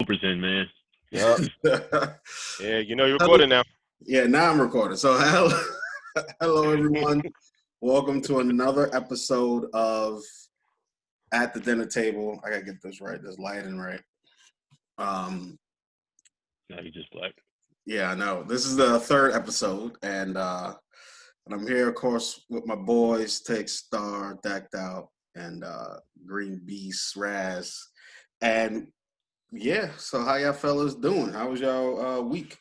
Bloopers in, man. Yep. Yeah, you know you're recording now. Yeah, now I'm recording. So hello everyone. Welcome to another episode of At the Dinner Table. I gotta get this right. This lighting right. Now you just black. Yeah, I know. This is the third episode, and I'm here, of course, with my boys, Take Star, Decked Out, and Green Beast, Raz, and yeah. So how y'all fellas doing? How was y'all week?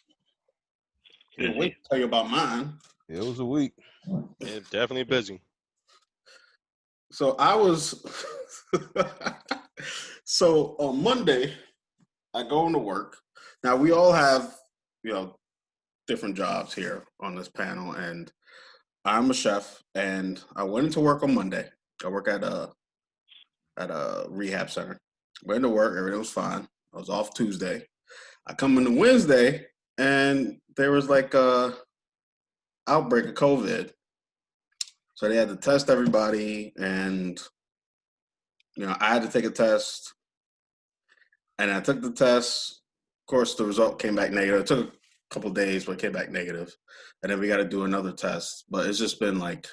Can't wait to tell you about mine. It was a week. Yeah, definitely busy. So I was so on Monday, I go into work. Now we all have, different jobs here on this panel, and I'm a chef, and I went into work on Monday. I work at a rehab center. Went into work, everything was fine. I was off Tuesday. I come into Wednesday, and there was like a outbreak of COVID. So they had to test everybody, and I had to take a test, and I took the test. Of course, the result came back negative. It took a couple of days, but it came back negative. And then we got to do another test. But it's just been like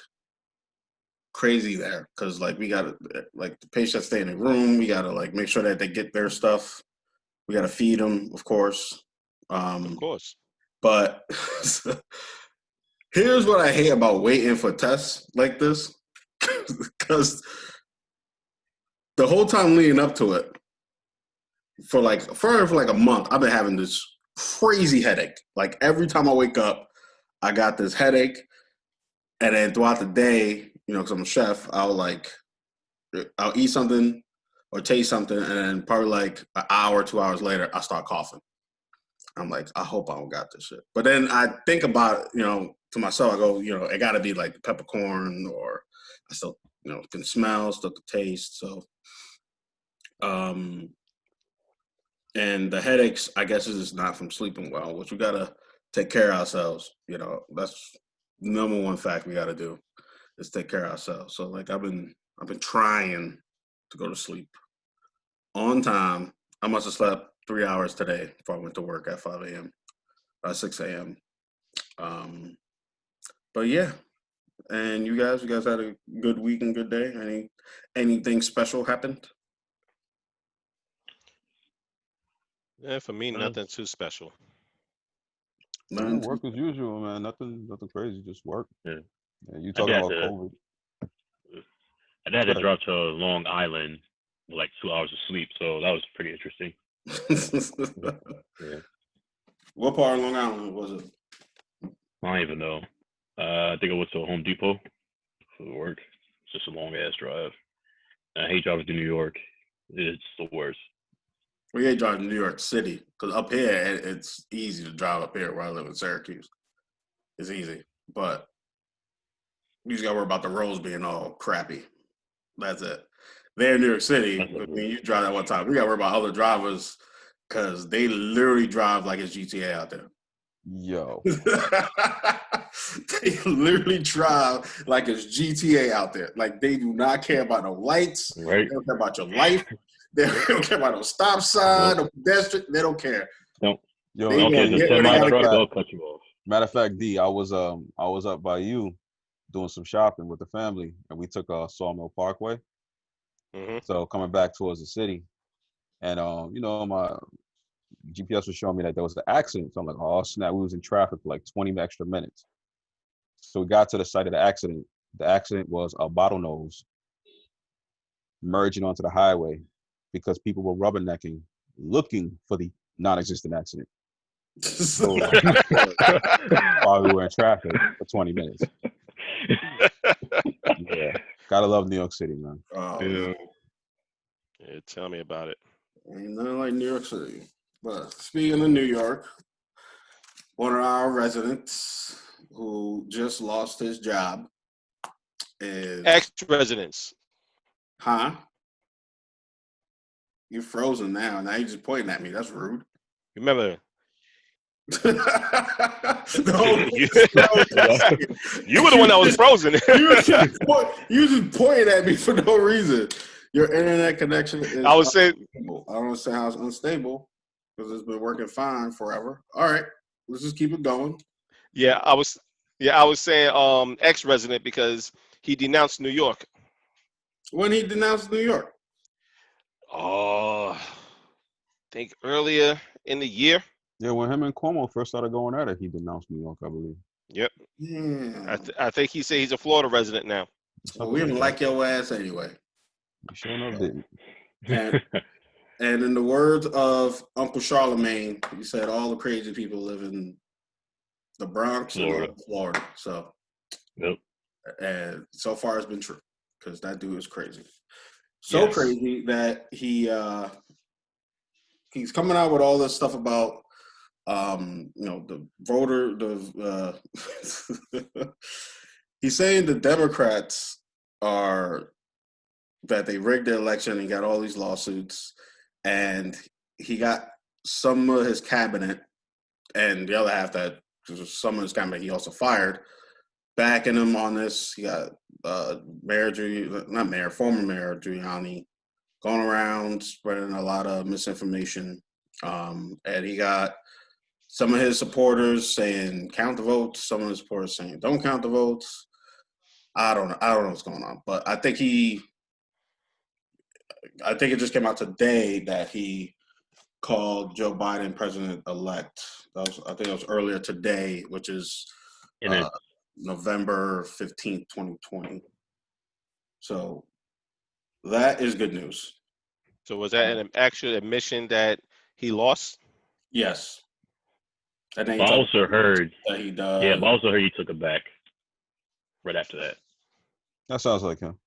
crazy there because we got to the patients stay in the room. We got to make sure that they get their stuff. We got to feed them, of course. Of course. But here's what I hate about waiting for tests like this, because the whole time leading up to it, for a month, I've been having this crazy headache. Like every time I wake up, I got this headache, and then throughout the day, because I'm a chef, I'll eat something or taste something, and then probably an hour, 2 hours later, I start coughing. I'm like, I hope I don't got this shit. But then I think about, to myself, I go, it got to be like peppercorn, or I still, can smell, still can taste. So, and the headaches, I guess, is just not from sleeping well, which we got to take care of ourselves. That's the number one fact we got to do is take care of ourselves. So I've been trying to go to sleep on time. I must have slept 3 hours today before I went to work at 5 a.m. 6 a.m. But yeah. And you guys had a good week and good day? Anything special happened? Yeah, for me, nothing too special. Work as usual, man. Nothing crazy. Just work. Yeah. You talking about COVID? I had to drop to Long Island with 2 hours of sleep, so that was pretty interesting. Yeah. What part of Long Island was it? I don't even know. I think I went to Home Depot for work. It's just a long ass drive. I hate driving to New York. It's the worst. Well, you hate driving to New York City, because up here it's easy to drive up here where I live in Syracuse. It's easy, but you just gotta worry about the roads being all crappy. That's it. There in New York City, when you drive that one time, we gotta worry about other drivers because they literally drive like it's GTA out there. Yo. They literally drive like it's GTA out there. They do not care about no lights. Right. They don't care about your life. They don't care about no stop sign, no pedestrian. They don't care. Don't. Yo, they don't care. The semi-truck, they'll cut you off. Matter of fact, D, I was up by you doing some shopping with the family, and we took Sawmill Parkway. Mm-hmm. So coming back towards the city, and my GPS was showing me that there was an accident. So I'm like, oh snap, we was in traffic for 20 extra minutes. So we got to the site of the accident. The accident was a bottlenose merging onto the highway because people were rubbernecking, looking for the non-existent accident. So, while we were in traffic for 20 minutes. Yeah, gotta love New York City, man. Yeah. Yeah, tell me about it. Ain't nothing like New York City. But speaking of New York, one of our residents who just lost his job is Ex-residents. Huh? You're frozen now. Now you're just pointing at me. That's rude. Remember, No, you were the one that was frozen. you just pointed at me for no reason. Your internet connection is I was saying, unstable. I don't understand how it's unstable. because it's been working fine forever. All right, let's just keep it going. Yeah, I was saying ex-resident because he denounced New York. When he denounced New York. Oh, I think earlier in the year. Yeah, when him and Cuomo first started going at it, he denounced New York, I believe. Yep. Yeah. I think he said he's a Florida resident now. Well, we didn't like your ass anyway. You sure enough didn't. And in the words of Uncle Charlemagne, he said all the crazy people live in the Bronx and Florida. So, Yep. and so far it's been true because that dude is crazy. So crazy that he's coming out with all this stuff about the voter he's saying the Democrats are that they rigged the election and got all these lawsuits, and he got some of his cabinet and the other half that some of his cabinet he also fired, backing him on this. He got former Mayor Giuliani going around spreading a lot of misinformation, and he got some of his supporters saying count the votes, some of his supporters saying don't count the votes. I don't know what's going on, but I think it just came out today that he called Joe Biden president-elect. I think it was earlier today, which is November 15th, 2020. So that is good news. So was that an actual admission that he lost? Yes. And then I also heard that he does. Yeah, but I also heard he took it back right after that. That sounds like him.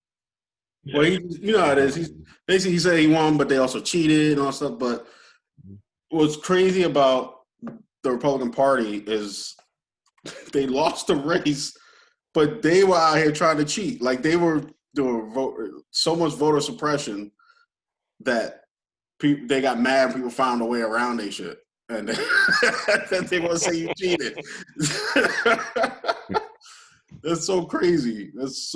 Well, you know how it is. He's basically he said he won, but they also cheated and all stuff. But what's crazy about the Republican Party is they lost the race, but they were out here trying to cheat. Like they were doing so much voter suppression that they got mad. People found a way around their shit, and that they want to say you cheated. That's so crazy. It's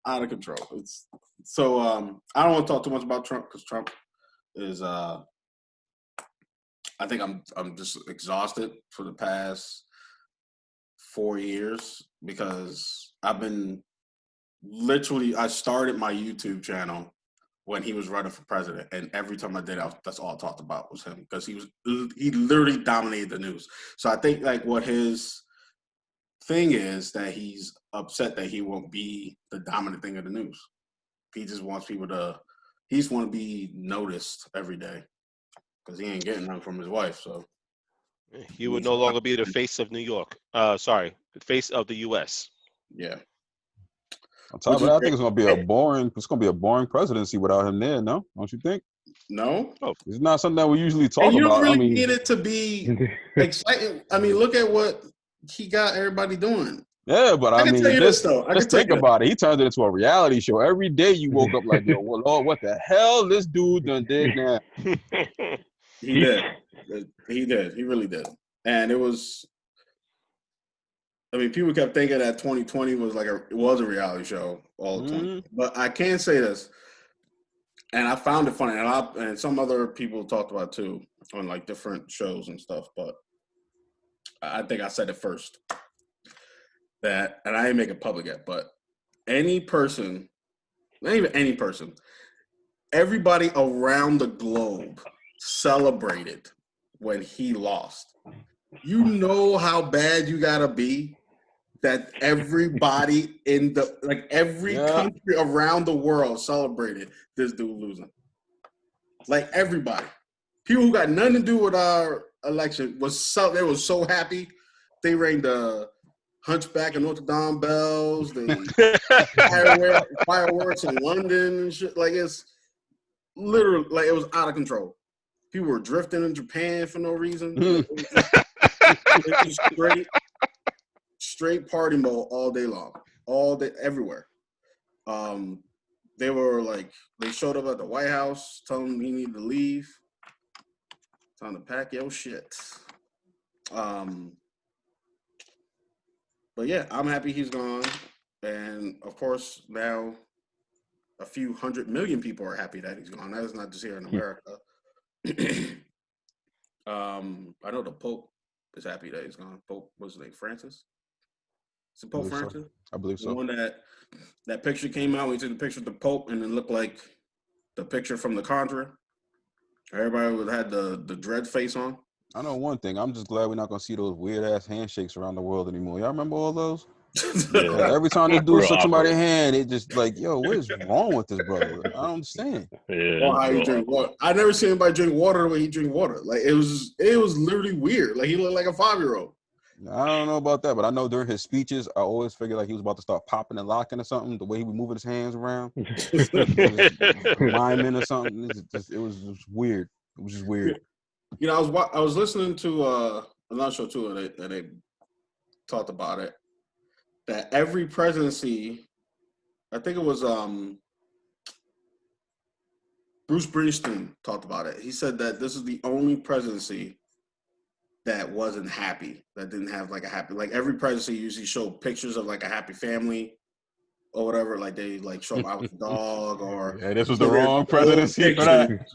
out of control. It's so I don't want to talk too much about Trump because Trump is I think I'm just exhausted for the past 4 years because I've been I started my YouTube channel when he was running for president, and every time I did it, that's all I talked about was him because he literally dominated the news. So I think like what his thing is that he's upset that he won't be the dominant thing of the news. He just wants people to be noticed every day because he ain't getting none from his wife. So he would no longer be the face of New York. The face of the U.S. Yeah. On top of that, I think it's gonna be a boring presidency without him there. No, don't you think? No, it's not something that we usually talk and you about. don't really get it to be exciting. I mean, look at what he got everybody doing. Yeah, but I mean, just think about it. He turned it into a reality show. Every day you woke up like, yo, well, Lord, what the hell this dude done did now? He did. He did. He really did. And it was. I mean, people kept thinking that 2020 was it was a reality show all the time. But I can say this, and I found it funny, and some other people talked about it too on like different shows and stuff. But I think I said it first and I didn't make it public yet. But any person, not even any person, everybody around the globe celebrated when he lost. You know how bad you gotta be that everybody in every country around the world celebrated this dude losing. Like everybody. People who got nothing to do with our election they were so happy. They rang the Hunchback of Notre Dame bells, the fireworks in London and shit. Like it's literally it was out of control. People were drifting in Japan for no reason. It was straight party mode all day long, all day, everywhere. They were they showed up at the White House, telling him he needed to leave. Time to pack your shit. But yeah, I'm happy he's gone. And of course, now a few 100 million people are happy that he's gone. That is not just here in America. I know the Pope is happy that he's gone. Pope, what's his name? Francis? Is it I Pope believe so. Francis? I believe The so. one that picture came out. We took the picture of the Pope, and it looked like the picture from The Conjuring. Everybody had the dread face on. I know one thing. I'm just glad we're not gonna see those weird ass handshakes around the world anymore. Y'all remember all those? Yeah. Like, every time this dude Real shook somebody's awkward. hand, it just like, yo, what is wrong with this brother? I don't understand. Yeah, Or how it's he real drink awkward. water. I never seen anybody drink water the way he drink water. Like it was literally weird. Like he looked like a 5-year-old. I don't know about that, but I know during his speeches, I always figured like he was about to start popping and locking or something. The way he was moving his hands around, miming or something. It was just weird. It was just weird. You know, I was listening to another show too, and they talked about it. That every presidency, I think it was Bruce Springsteen talked about it. He said that this is the only presidency that wasn't happy, that didn't have like a happy. Like every presidency usually show pictures of like a happy family or whatever. Like they like show out with the dog or Yeah, this was the wrong presidency for that.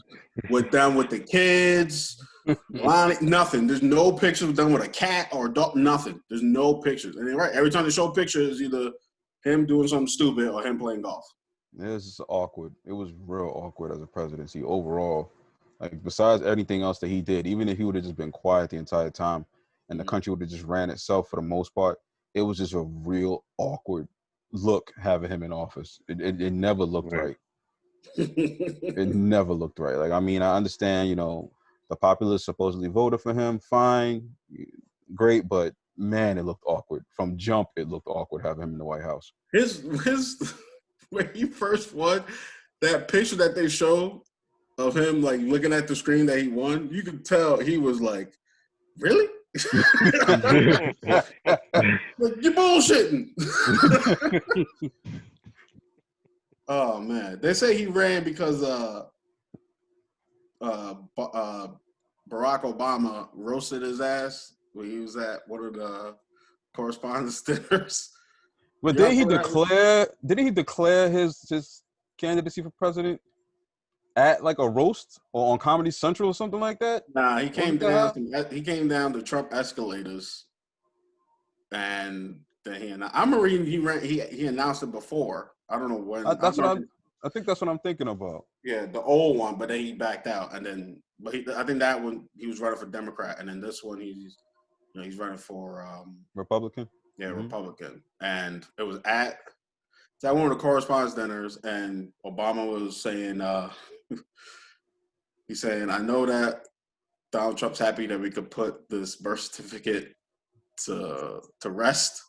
With them with the kids. Lonnie, nothing. There's no pictures of them with a cat or a dog. Nothing. There's no pictures. And they're right. Every time they show pictures, either him doing something stupid or him playing golf. It was just awkward. It was real awkward as a presidency overall. Like besides anything else that he did, even if he would have just been quiet the entire time and the country would have just ran itself for the most part, it was just a real awkward look having him in office. It never looked right. It never looked right. Like, I mean, I understand, you know, the populace supposedly voted for him. Fine, great, but man, it looked awkward. From jump, it looked awkward having him in the White House. His when he first won, that picture that they showed of him like looking at the screen that he won, you could tell he was like, really? Like, you're bullshitting. Oh man, they say he ran because Barack Obama roasted his ass when he was at one of the correspondence dinners. But Y'all didn't he know that? declare his candidacy for president at like a roast or on Comedy Central or something like that? Nah, he came Wasn't down. He came down the Trump escalators, and then I'm reading. He announced it before. I don't know when. I think that's what I'm thinking about. Yeah, the old one, but then he backed out, and then I think that one he was running for Democrat, and then this one he's running for Republican. Yeah, Mhm. Republican. And it was at one of the correspondence dinners, and Obama was saying, he's saying, I know that Donald Trump's happy that we could put this birth certificate to rest,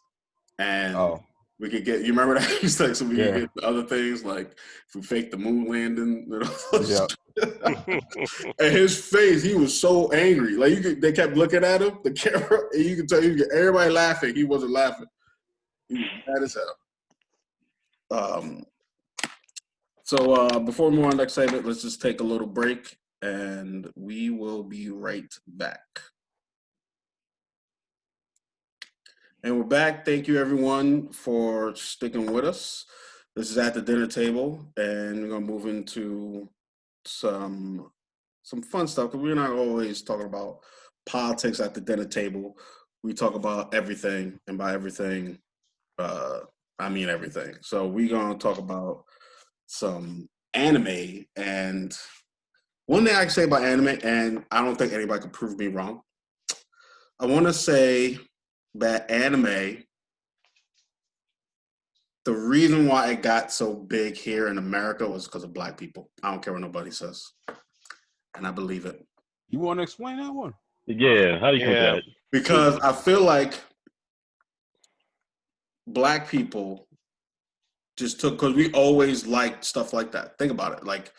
and we could get. You remember that? He's like, so we could get other things like if we fake the moon landing. Yeah. And his face, he was so angry. Like they kept looking at him, the camera, and you could tell everybody laughing. He wasn't laughing. He was mad as hell. So before we move on to the next segment, let's just take a little break, and we will be right back. And we're back. Thank you, everyone, for sticking with us. This is At the Dinner Table, and we're gonna move into some fun stuff because we're not always talking about politics at the dinner table. We talk about everything, and by everything, I mean everything. So we're gonna talk about some anime, and one thing I can say about anime, and I don't think anybody can prove me wrong. I want to say that anime, the reason why it got so big here in America was because of Black people. I don't care what nobody says. And I believe it. You want to explain that one? Yeah, how do you put that? Because I feel like Black people just took, because we always liked stuff like that. Think about it. Like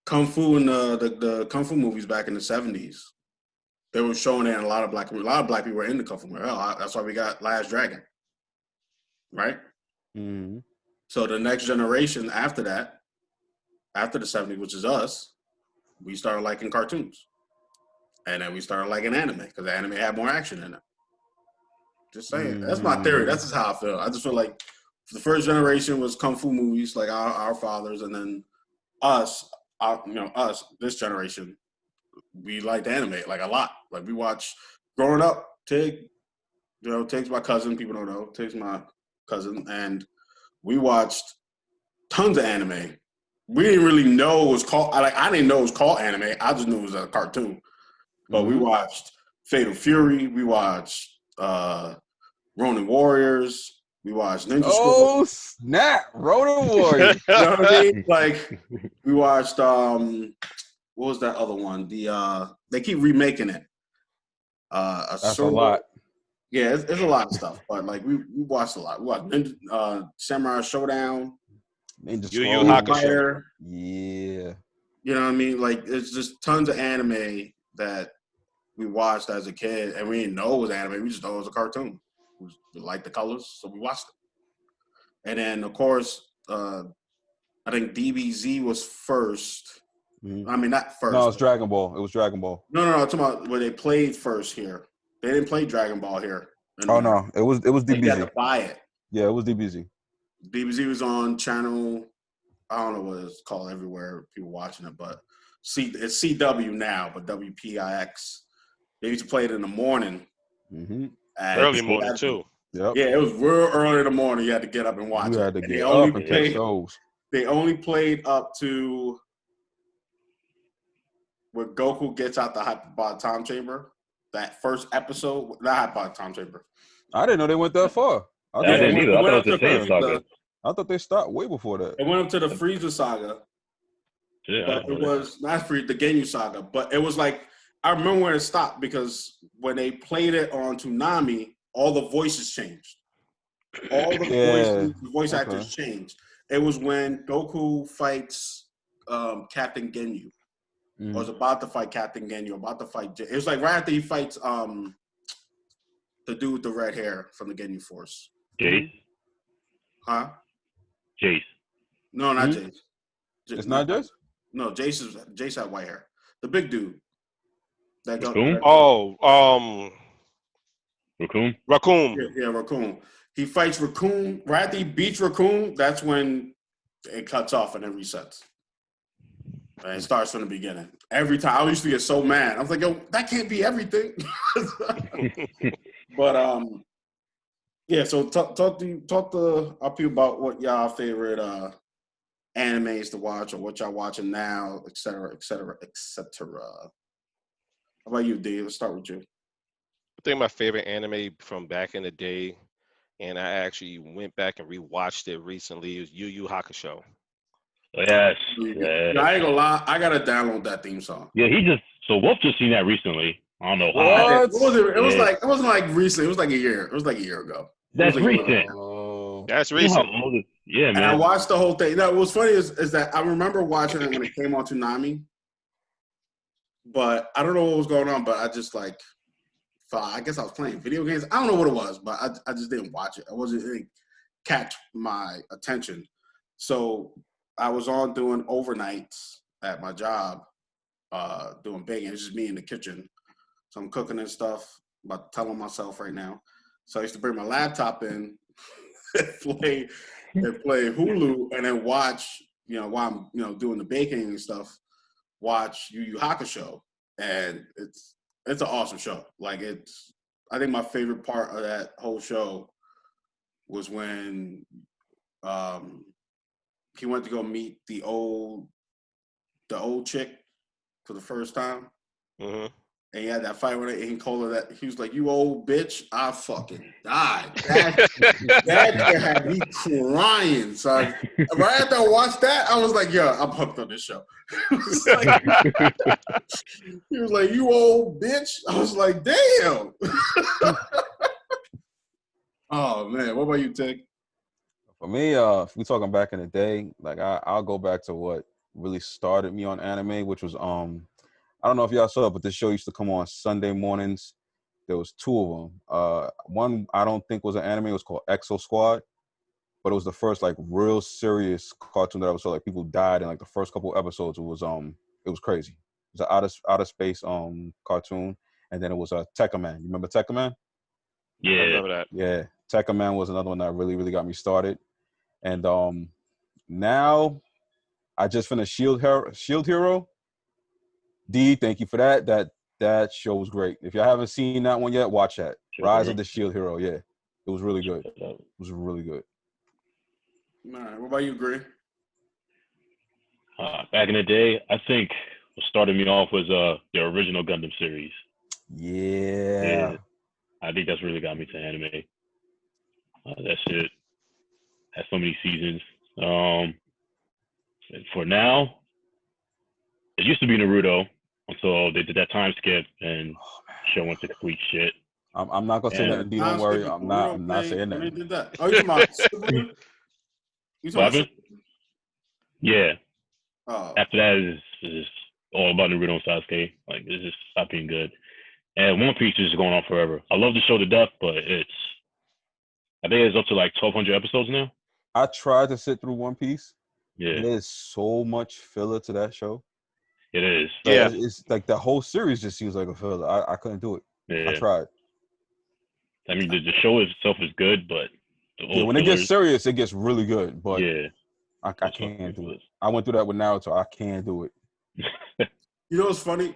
Kung Fu and the Kung Fu movies back in the 70s. They were showing it, and a lot of Black people were into Kung Fu. Hell, that's why we got Last Dragon. Right? Mm-hmm. So the next generation after that, after the 70s, which is us, we started liking cartoons. And then we started liking anime because anime had more action in it. Just saying. Mm-hmm. That's my theory. That's just how I feel. I just feel like the first generation was Kung Fu movies, like our fathers, and then us, this generation, we liked anime like a lot. Like we watched growing up. Tig's my cousin. People don't know. Tig's my cousin, and we watched tons of anime. We didn't really know it was called. I didn't know it was called anime. I just knew it was a cartoon. But we watched Fatal Fury. We watched Ronin Warriors. We watched Ninja Oh Scroll. snap! Ronin Warriors. You know what I mean? Like we watched what was that other one? They keep remaking it. That's a lot. Yeah, it's a lot of stuff. But like we watched a lot. We watched Ninja, Samurai Showdown, Ninja Yu Yu Scroll. Hakusho. Fighter. Yeah. You know what I mean? Like it's just tons of anime that we watched as a kid, and we didn't know it was anime. We just thought it was a cartoon. We liked the colors, so we watched it. And then, of course, I think DBZ was first. Mhm. I mean, not first. No, it's Dragon Ball. It was Dragon Ball. No. I'm talking about where they played first here. They didn't play Dragon Ball here. Oh no, it was Like, you had DBZ. to buy it. Yeah, it was DBZ. DBZ was on channel. I don't know what it's called everywhere. People watching it, but it's CW now, but WPIX. They used to play it in the morning. Mm-hmm. Early morning too. Yep. Yeah, it was real early in the morning. You had to get up and watch You it. had to And get up and catch those. They only played up to where Goku gets out the hyperbolic time chamber. That first episode, not hyperbolic time chamber. I didn't know they went that far. I didn't either. I thought it was the same saga. I thought they stopped way before that. It went up to the Frieza saga. Yeah, But it was not the Ginyu saga, but it was like I remember when it stopped because when they played it on Toonami, all the voices changed. All the voice actors changed. It was when Goku fights Captain Ginyu. Mm. Or was about to fight Captain Ginyu, about to fight. It was like right after he fights the dude with the red hair from the Ginyu Force. Jace. Huh? Jace. No, not Jace. It's not Jace? No, Jace had white hair. The big dude. Raccoon? Raccoon? Raccoon. Yeah, Raccoon. He fights Raccoon. Right after he beats Raccoon, that's when it cuts off and it resets. And it starts from the beginning. Every time. I used to get so mad. I was like, yo, that can't be everything. But yeah, so talk to our people about what y'all favorite animes to watch or what y'all watching now, et cetera, et cetera, et cetera. How about you, D? Let's start with you. I think my favorite anime from back in the day, and I actually went back and rewatched it recently, is Yu Yu Hakusho. Yes. I ain't gonna lie, I gotta download that theme song. Yeah, Wolf just seen that recently. I don't know What? how. It wasn't like recent. It was like a year. It was like a year ago. That's It was like a year recent. ago. Oh. That's You know how recent. old it- Yeah, And I man. watched the whole thing. Now, what's funny is that I remember watching it when it came on Toonami, but I don't know what was going on. But I just I guess I was playing video games. I don't know what it was, but I just didn't watch it. It didn't catch my attention. So I was on doing overnights at my job, doing baking. It's just me in the kitchen. So I'm cooking and stuff, about telling myself right now. So I used to bring my laptop in and play Hulu and then watch, while I'm, doing the baking and stuff, watch Yu Yu Hakusho. And it's an awesome show. Like I think my favorite part of that whole show was when he went to go meet the old chick for the first time. Hmm. And he had that fight with her, and he called her that. He was like, "You old bitch, I fucking died." That shit had me crying. So right after I watched that, I was like, "Yo, I'm hooked on this show." He was like, "You old bitch." I was like, "Damn." Oh man, what about you, Tig? For me, if we're talking back in the day, like I'll go back to what really started me on anime, which was I don't know if y'all saw it, but this show used to come on Sunday mornings. There was two of them. One I don't think was an anime. It was called Exo Squad, but it was the first like real serious cartoon that I was saw. Like people died in like the first couple episodes. It was crazy. It was an outer space cartoon, and then it was Tekka Man. You remember Tekka Man? I Yeah. remember that. Yeah, Tekka Man was another one that really really got me started, and now I just finished Shield Hero. D, thank you for that. That show was great. If y'all haven't seen that one yet, watch that. Rise of the Shield Hero. Yeah, it was really good. It was really good. All right. What about you, Gray? Back in the day, I think what started me off was the original Gundam series. Yeah. I think that's really got me to anime. That shit has so many seasons. For now, it used to be Naruto until they did that time skip and show went to complete shit. I'm not gonna say And- nothing. D, don't worry. I'm not saying When they nothing. did that. Oh, you talking about Shippuden? You What talking happened? Yeah. about After that is all about Naruto and Sasuke. Like, it's just stopped being good. And One Piece is just going on forever. I love the show to death, but I think it's up to like 1,200 episodes now. I tried to sit through One Piece. Yeah, There's so much filler to that show. it is. Like, Yeah. it's like the whole series just seems like a filler. I couldn't do it. I Yeah. tried. I mean, the show itself is good, but Yeah, when it gets serious, it gets really good. But yeah, I that's can't do what it. I went through that with Naruto. I can't do it. You know what's funny?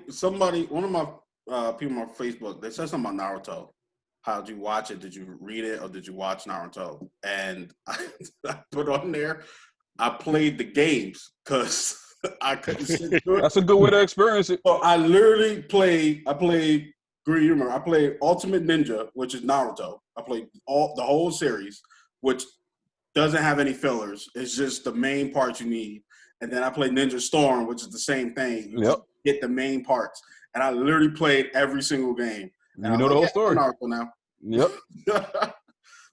One of my people on Facebook, they said something about Naruto. How did you watch it? Did you read it or did you watch Naruto? And I put on there, I played the games because I couldn't sit through it. That's a good way to experience it. So I literally played Green Humor. I played Ultimate Ninja, which is Naruto. I played the whole series, which doesn't have any fillers. It's just the main parts you need. And then I played Ninja Storm, which is the same thing. You just get the main parts. And I literally played every single game. And You know the whole story. Naruto now. Yep.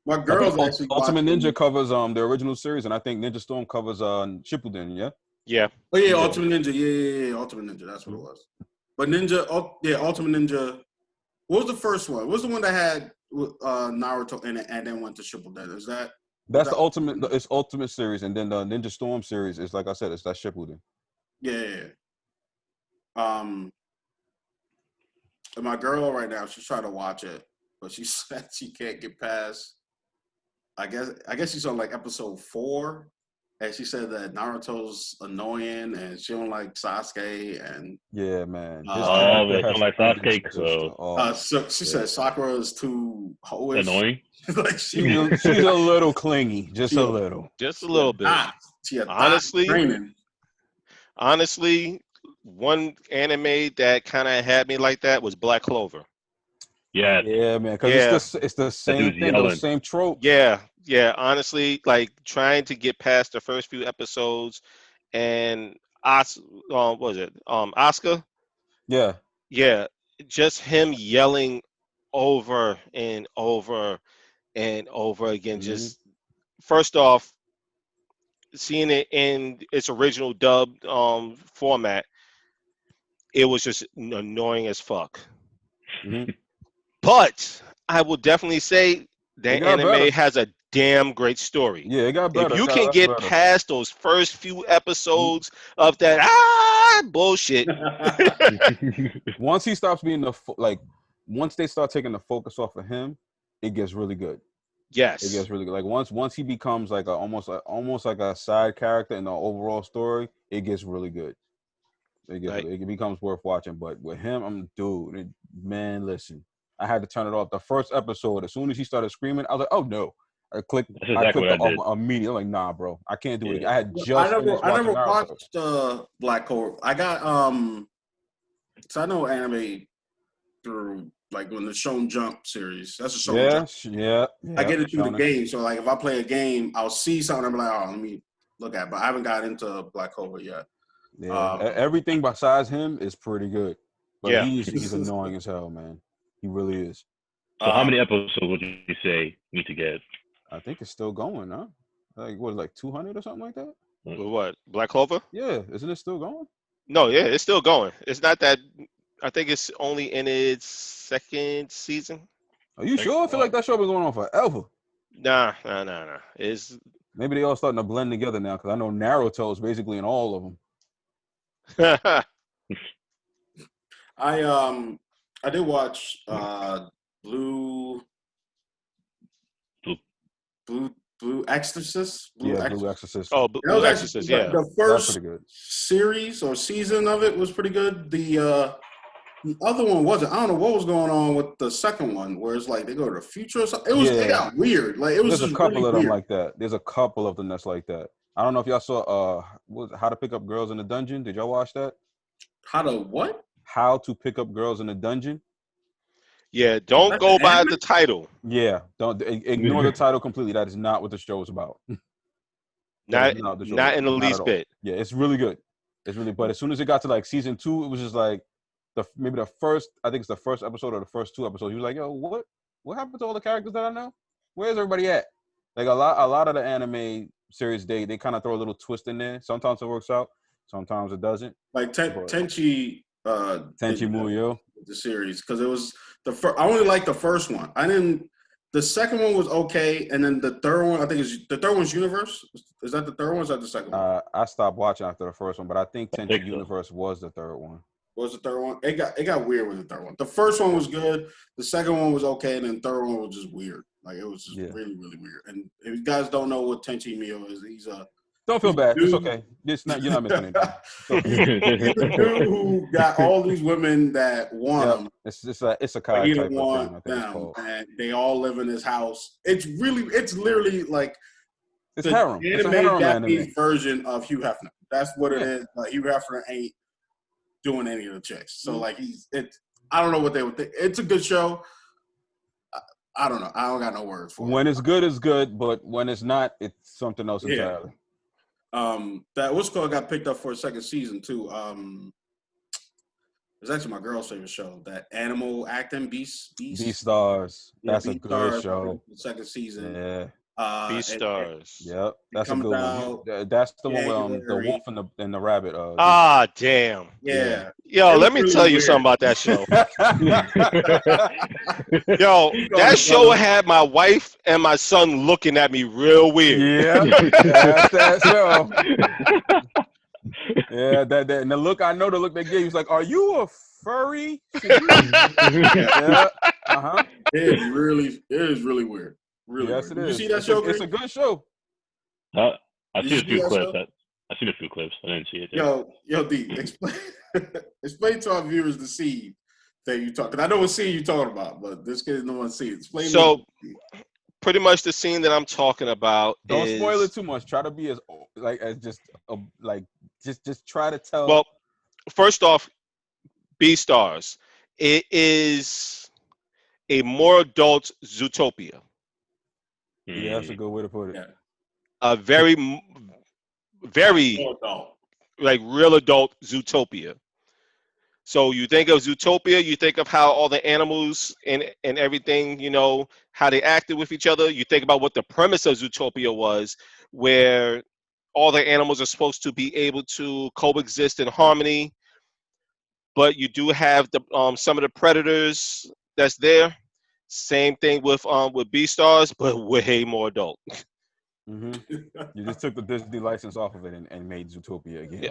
My girl's actually Ultimate watching. Ninja covers the original series, and I think Ninja Storm covers Shippuden. Yeah. Yeah. Oh yeah, Yeah. Ultimate Ninja. Yeah, Ultimate Ninja. That's what it was. But Ultimate Ninja. What was the first one? What was the one that had Naruto in it and then went to Shippuden? Is that? That's the ultimate. It's Ultimate series, and then the Ninja Storm series is, like I said, it's that Shippuden. Yeah. And my girl right now, she's trying to watch it, but she said she can't get past. I guess she's on like episode 4, and she said that Naruto's annoying and she don't like Sasuke and Yeah, man. His Oh, character but has don't like some Sasuke, sister. so- Oh, so she said Sakura is too hoish. Annoying. Like she's a little clingy, just a little. Just a little bit. She a Honestly, training. Honestly, one anime that kind of had me like that was Black Clover. Yeah. Yeah, man. Because it's the same dude's thing, yelling. those same tropes. Yeah. Honestly, like trying to get past the first few episodes, and what was it? Asuka. Yeah. Yeah, just him yelling over and over and over again. Mhm. Just first off, seeing it in its original dub format, it was just annoying as fuck. Mhm. But I will definitely say that It got anime better. has a damn great story. Yeah, it got better. If you It got can much get better. past those first few episodes of that bullshit, Once he stops being once they start taking the focus off of him, it gets really good. It yes, gets really good. Like once he becomes like almost like a side character in the overall story, it gets really good. It becomes worth watching. But with him, man, listen, I had to turn it off. The first episode, as soon as he started screaming, I was like, oh no. I clicked That's exactly what I did. immediately. Like, nah, bro, I can't do it. Yeah. I had just I finished never watching Naruto. watched Black Clover. I got so I know anime through like when the Shonen Jump series. That's a Shonen Jump. Yeah. I get into the Shonen. game, so like if I play a game, I'll see something. I'm like, oh, let me look at it. But I haven't got into Black Clover yet. Yeah, everything besides him is pretty good. But Yeah. he's annoying as hell, man. He really is. So how many episodes would you say need to get? I think it's still going, huh? Like 200 or something like that? with what? Black Clover? Yeah, isn't it still going? No, yeah, it's still going. It's not that. I think it's only in its second season. Are you sure? I feel like that show been going on forever. Nah. It's Maybe they all starting to blend together now because I know Naruto is basically in all of them. I did watch Blue Blue Exorcist. Yeah, Blue Exorcist. Oh, That was Blue actually Exorcist, yeah. the That's first pretty good. series or season of it was pretty good. The other one wasn't. I don't know what was going on with the second one, where it's like they go to the future or something. It Yeah. got weird. Like it was There's a just couple really of them weird. like that. There's a couple of them that's like that. I don't know if y'all saw what was it, How to Pick Up Girls in the Dungeon. Did y'all watch that? How to what? How to Pick Up Girls in the Dungeon. Yeah, don't That's go an by anime? the title. Yeah, don't ignore the title completely. That is not what the show is about. That Not is not what the show not is in the about. Not at least all. bit. Yeah, it's really good. It's really, but as soon as it got to like season 2, it was just like maybe the first. I think it's the first episode or the first 2 episodes. You was like, yo, what happened to all the characters that I know? Where's everybody at? Like a lot of the anime series, they kind of throw a little twist in there. Sometimes it works out, sometimes it doesn't. Like But Tenchi. Tenchi did that Muyo. with the series because it was the first. I only liked the first one. I didn't. The second one was okay, and then the third one. I think is the third one's Universe. Is that the third one? Or is that the second one? I stopped watching after the first one, but I think I Tenchi think so. Universe was the third one. What was the third one? It got weird with the third one. The first one was good. The second one was okay, and then the third one was just weird. Like it was just really, really weird. And if you guys don't know what Tenchi Mio is, he's a Don't feel bad. It's dude. okay. You're not missing anything. He's a dude who got all these women that want Yeah, him, it's a but Kai he type don't of thing. I want think it's them, called. and they all live in his house. It's literally like It's the harem. It's a animated harem Japanese anime. version of Hugh Hefner. That's what it Yeah. is. Like Hugh Hefner ain't doing any of the chicks. So Mm-hmm. like I don't know what they would think. It's a good show. I don't know. I don't got no words for When it. it's good, it's good, but when it's not, it's something else Yeah. entirely. That what's called got picked up for a second season too. It's actually my girl's favorite show. That animal acting Beast. Beastars. Yeah, That's a good Beastars, show. the second season. Yeah. Beastars. Yep. That's a comes good one. out That's the one with the January. wolf and the rabbit. Ah, damn. Yeah. Yo, It let was me really tell you weird. something about that show. Yo, that show had my wife and my son looking at me real weird. Yeah. That's that show. Yeah, that and the look I they gave. He was like, "Are you a furry?" Yeah. Uh-huh. It is really weird. Really Yes, weird. it Did is. you see that show? It's a good show. I Did seen you a few see that clips. show? I seen a few clips. I didn't see it. Yet. Yo, D, explain to our viewers the scene that you talk. Because I know what scene you're talking about, but this kid no one see it. Explain. So, pretty much the scene that I'm talking about Don't is... spoil it too much. Try to be as just try to tell. Well, first off, Beastars. It is a more adult Zootopia. Yeah, that's a good way to put it. Yeah. A very like real adult Zootopia. So you think of Zootopia, you think of how all the animals and everything, you know, how they acted with each other. You think about what the premise of Zootopia was, where all the animals are supposed to be able to coexist in harmony, but you do have the some of the predators that's there. Same thing with Beastars, but way more adult. Mm-hmm. You just took the Disney license off of it and made Zootopia again.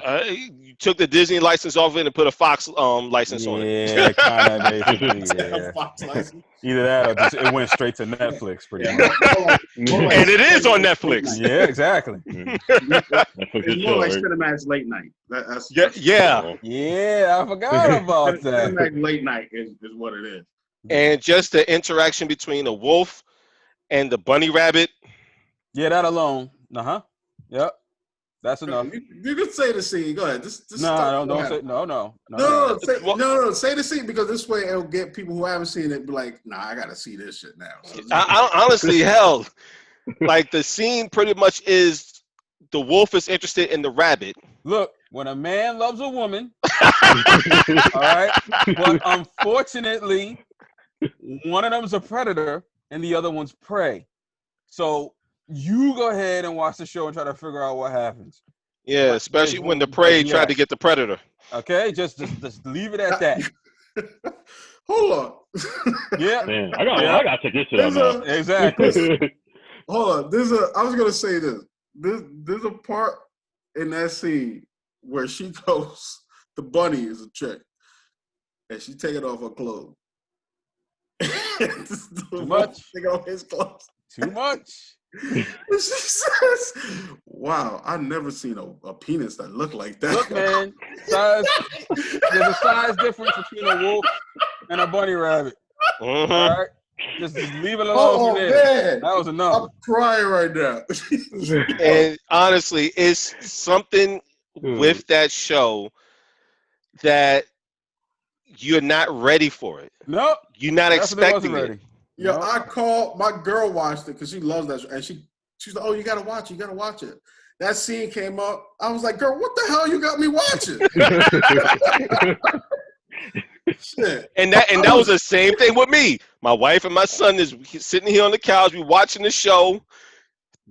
You took the Disney license off it and put a Fox license on it. Yeah, kind of basically. Yeah. Fox license. Either that or just it went straight to Netflix, pretty much. And it is on Netflix. Yeah, exactly. It's more like Cinemax Late Night. Yeah. Yeah, I forgot about that. Cinemax Late Night is what it is. And just the interaction between the wolf and the bunny rabbit. Yeah, that alone. Yep. That's enough. You can say the scene. Go ahead. Just No, don't say no. Say the scene because this way it'll get people who haven't seen it be like, nah, I gotta see this shit now. So I honestly, hell, like the scene pretty much is the wolf is interested in the rabbit. Look, when a man loves a woman, all right, but unfortunately, one of them's a predator and the other one's prey. So you go ahead and watch the show and try to figure out what happens. Yeah, especially when the prey tried to get the predator. Okay, just leave it at that. Hold on. Yeah, Man, I gotta take this shit out now. exactly. Hold on. I was gonna say this. There's a part in that scene where she goes, the bunny is a chick, and she taking off her clothes. Too much. On his clothes. Too much. She says, "Wow, I've never seen a penis that looked like that." Look, man, size. There's a size difference between a wolf and a bunny rabbit. Mhm. All right, just leave it alone Oh from there. man, That was enough. I'm crying right now. And honestly, it's something with that show that you're not ready for it. Nope, You're not definitely wasn't expecting it. ready. Yo, Nope. I called my girl, watched it because she loves that show, and she's like, "Oh, you gotta watch it. You gotta watch it." That scene came up. I was like, "Girl, what the hell you got me watching?" Shit. And that was the same thing with me. My wife and my son is sitting here on the couch, we watching the show.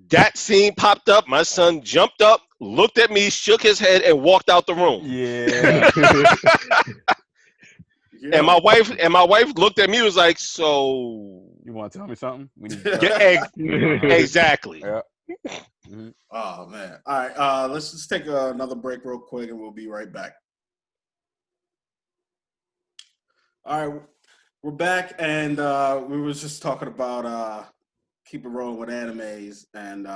That scene popped up. My son jumped up, looked at me, shook his head, and walked out the room. Yeah. And my wife looked at me, was like, "So You want to tell me something? We need yeah, exactly." Yeah. Oh man. All right. Let's just take another break real quick, and we'll be right back. All right, we're back, and we were just talking about keep it rolling with animes, and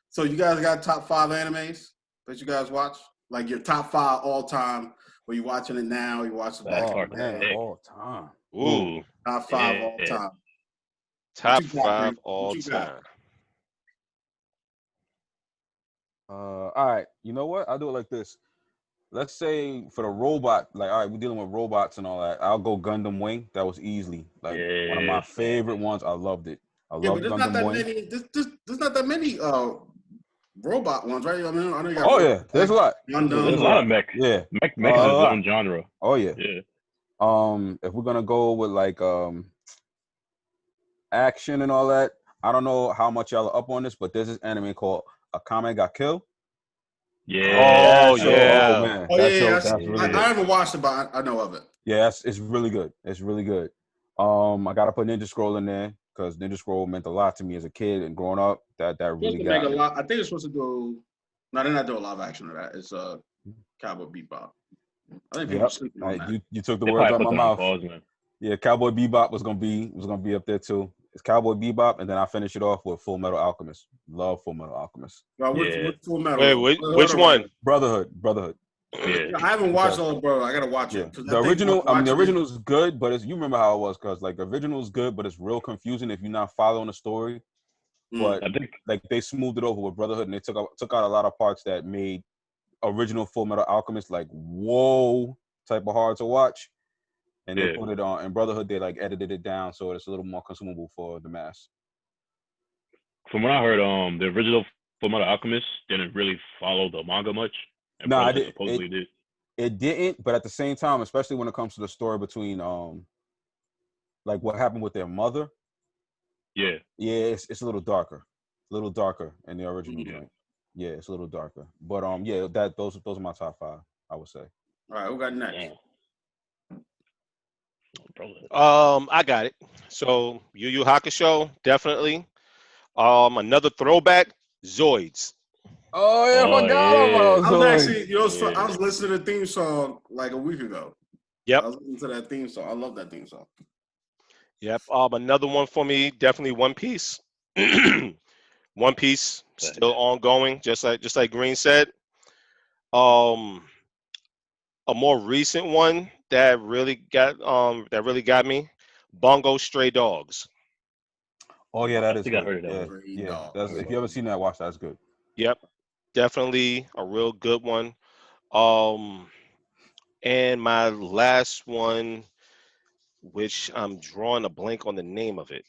so you guys got top 5 animes that you guys watch, like your top 5 all time. Were you watching it now? You watching it back? Oh hard in to the man, day? pick. all time. Ooh, Top 5 all Yeah. time. top you got, 5 Bree? all What you got? time. All right. You know what? I'll do it like this. Let's say for the robot, like, all right, we're dealing with robots and all that. I'll go Gundam Wing. That was easily like one of my Yes. favorite ones. I loved it. I Yeah, loved but there's not Gundam that Wing. many. There's not that many robot ones, right? I mean, I know you got. Oh yeah, there's a lot. There's Gundam. a lot of mech. Yeah. Mech is its own genre. Oh yeah. Yeah. If we're gonna go with like action and all that, I don't know how much y'all are up on this, but there's this anime called Akame ga Kill. Yeah. Oh, That show, yeah. oh man, Oh that yeah, show, yeah. that's really I good. haven't watched it, but I know of it. Yeah, it's really good. It's really good. I gotta put Ninja Scroll in there because Ninja Scroll meant a lot to me as a kid and growing up. That Supposed really to got make a me. lot. I think it's supposed to do. No, they're not doing live action of that. It's Cowboy Bebop. I think people are Yep. sleeping on that. You took the They words probably out of put my them on mouth. pause, man. Yeah, Cowboy Bebop was gonna be up there too. It's Cowboy Bebop, and then I finish it off with Full Metal Alchemist. Love Full Metal Alchemist. Well, Yeah. which Full Metal? Wait, which one? Brotherhood. Yeah. I haven't watched all, bro. I gotta watch Yeah, it. 'Cause the I think original. I mean, the watching it- original is good, but you remember how it was, because like the original is good, but it's real confusing if you're not following the story. But I think like they smoothed it over with Brotherhood, and they took out a lot of parts that made original Full Metal Alchemist like whoa type of hard to watch, and they Yeah. put it on. In Brotherhood, they like edited it down so it's a little more consumable for the mass. from what I heard, the original Fullmetal Alchemist didn't really follow the manga much. And No, I Brotherhood did. supposedly did. It didn't, but at the same time, especially when it comes to the story between like what happened with their mother. Yeah. Yeah, it's a little darker in the original Yeah. joint. Yeah, it's a little darker. But yeah, those are my top 5, I would say. All right, who got next? Damn. Brotherhood. I got it. So Yu Yu Hakusho, definitely. Another throwback, Zoids. Oh yeah, Oh, I forgot yeah. about I was Zoids. actually, I was listening to the theme song like a week ago. Yep. I was listening to that theme song. I love that theme song. Yep. Another one for me, definitely One Piece. One Piece still ongoing, just like Green said. A more recent one that really got me, Bongo Stray Dogs. Oh yeah, that I is think I good. heard of that Yeah, one. yeah. That's, if you ever seen that, watch that. That's good. Yep. Definitely a real good one. And my last one, which I'm drawing a blank on the name of it.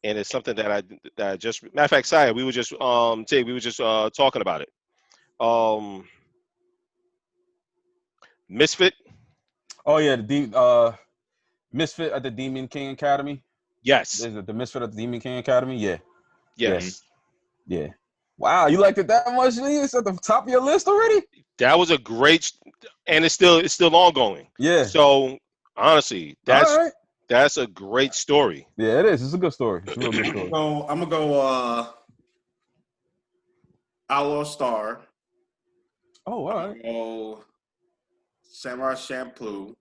And it's something that I just, matter of fact, Saya, we were just talking about it. Misfit. Oh yeah, the Misfit at the Demon King Academy. Yes. Is it the Misfit at the Demon King Academy? Yeah. Yes. Yeah. Wow, you liked it that much? Lee? It's at the top of your list already? That was a great, and it's still ongoing. Yeah. So honestly, All right. that's a great story. Yeah, it is. It's a good story. It's a real good story. So I'm gonna go Outlaw Star. Oh, all right. Go Samurai Champloo.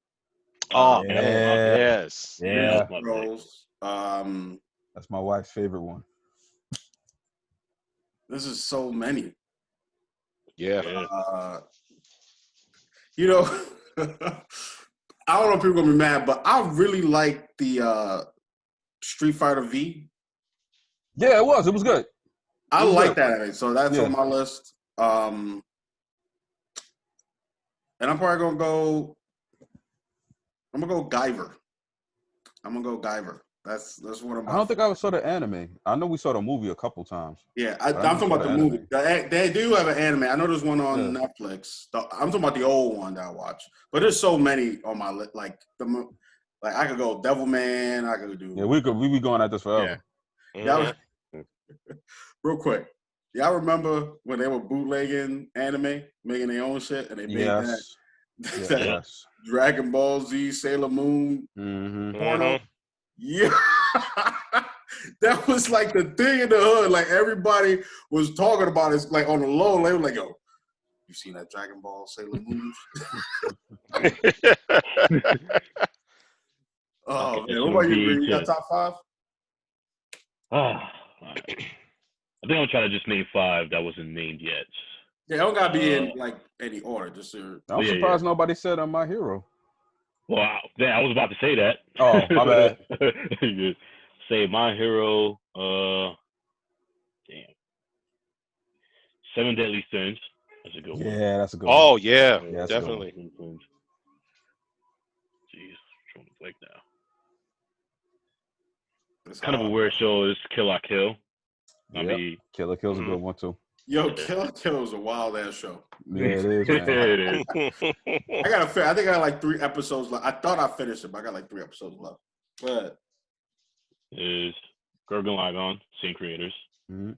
Oh, Yeah. yes. Yeah. my Bros. That's my wife's favorite one. This is so many. Yeah. Yeah. You know, I don't know if people are gonna be mad, but I really like the Street Fighter V. Yeah, it was. It was good. I It was like good. that. So that's Yeah. on my list. And I'm probably gonna go. I'm gonna go Guyver. That's one of my. I don't think I ever saw the anime. I know we saw the movie a couple times. Yeah, I I'm never talking saw about the the movie. anime. They do have an anime. I know there's one on Yeah. Netflix. I'm talking about the old one that I watched. But there's so many on my list. Like I could go Devilman. I could do. Yeah, we be going at this forever. Yeah. Mhm. Real quick. Y'all remember when they were bootlegging anime, making their own shit, and they made Yes. that Yes. Dragon Ball Z, Sailor Moon Mm-hmm. porno? Mhm. Yeah. That was like the thing in the hood. Like everybody was talking about it, like on the low. They were like, yo, you seen that Dragon Ball Sailor Moon? Oh, Okay, man. so What about you, V Bree? You got to- top 5? I think I'm trying to just name 5 that wasn't named yet. Yeah, it don't gotta be in like any order. Just I'm Yeah, surprised nobody said My Hero. Well, I was about to say that. Oh, my bad. Say My Hero. Damn. 7 Deadly Sins. That's a good one. Yeah, that's a good one. Oh yeah, Yeah, that's a good one. definitely. Jeez, trying to blank now. It's Kind of a hard. weird show is Kill La Kill. I Yep. mean, Killer Kill's a Mhm. good one too. Yo, Kill is a wild ass show. Yeah, it is, man. it is. I think I got like 3 episodes left. I thought I finished it, but I got like 3 episodes left. But Is Gurgen Lagann, same creators. Mhm.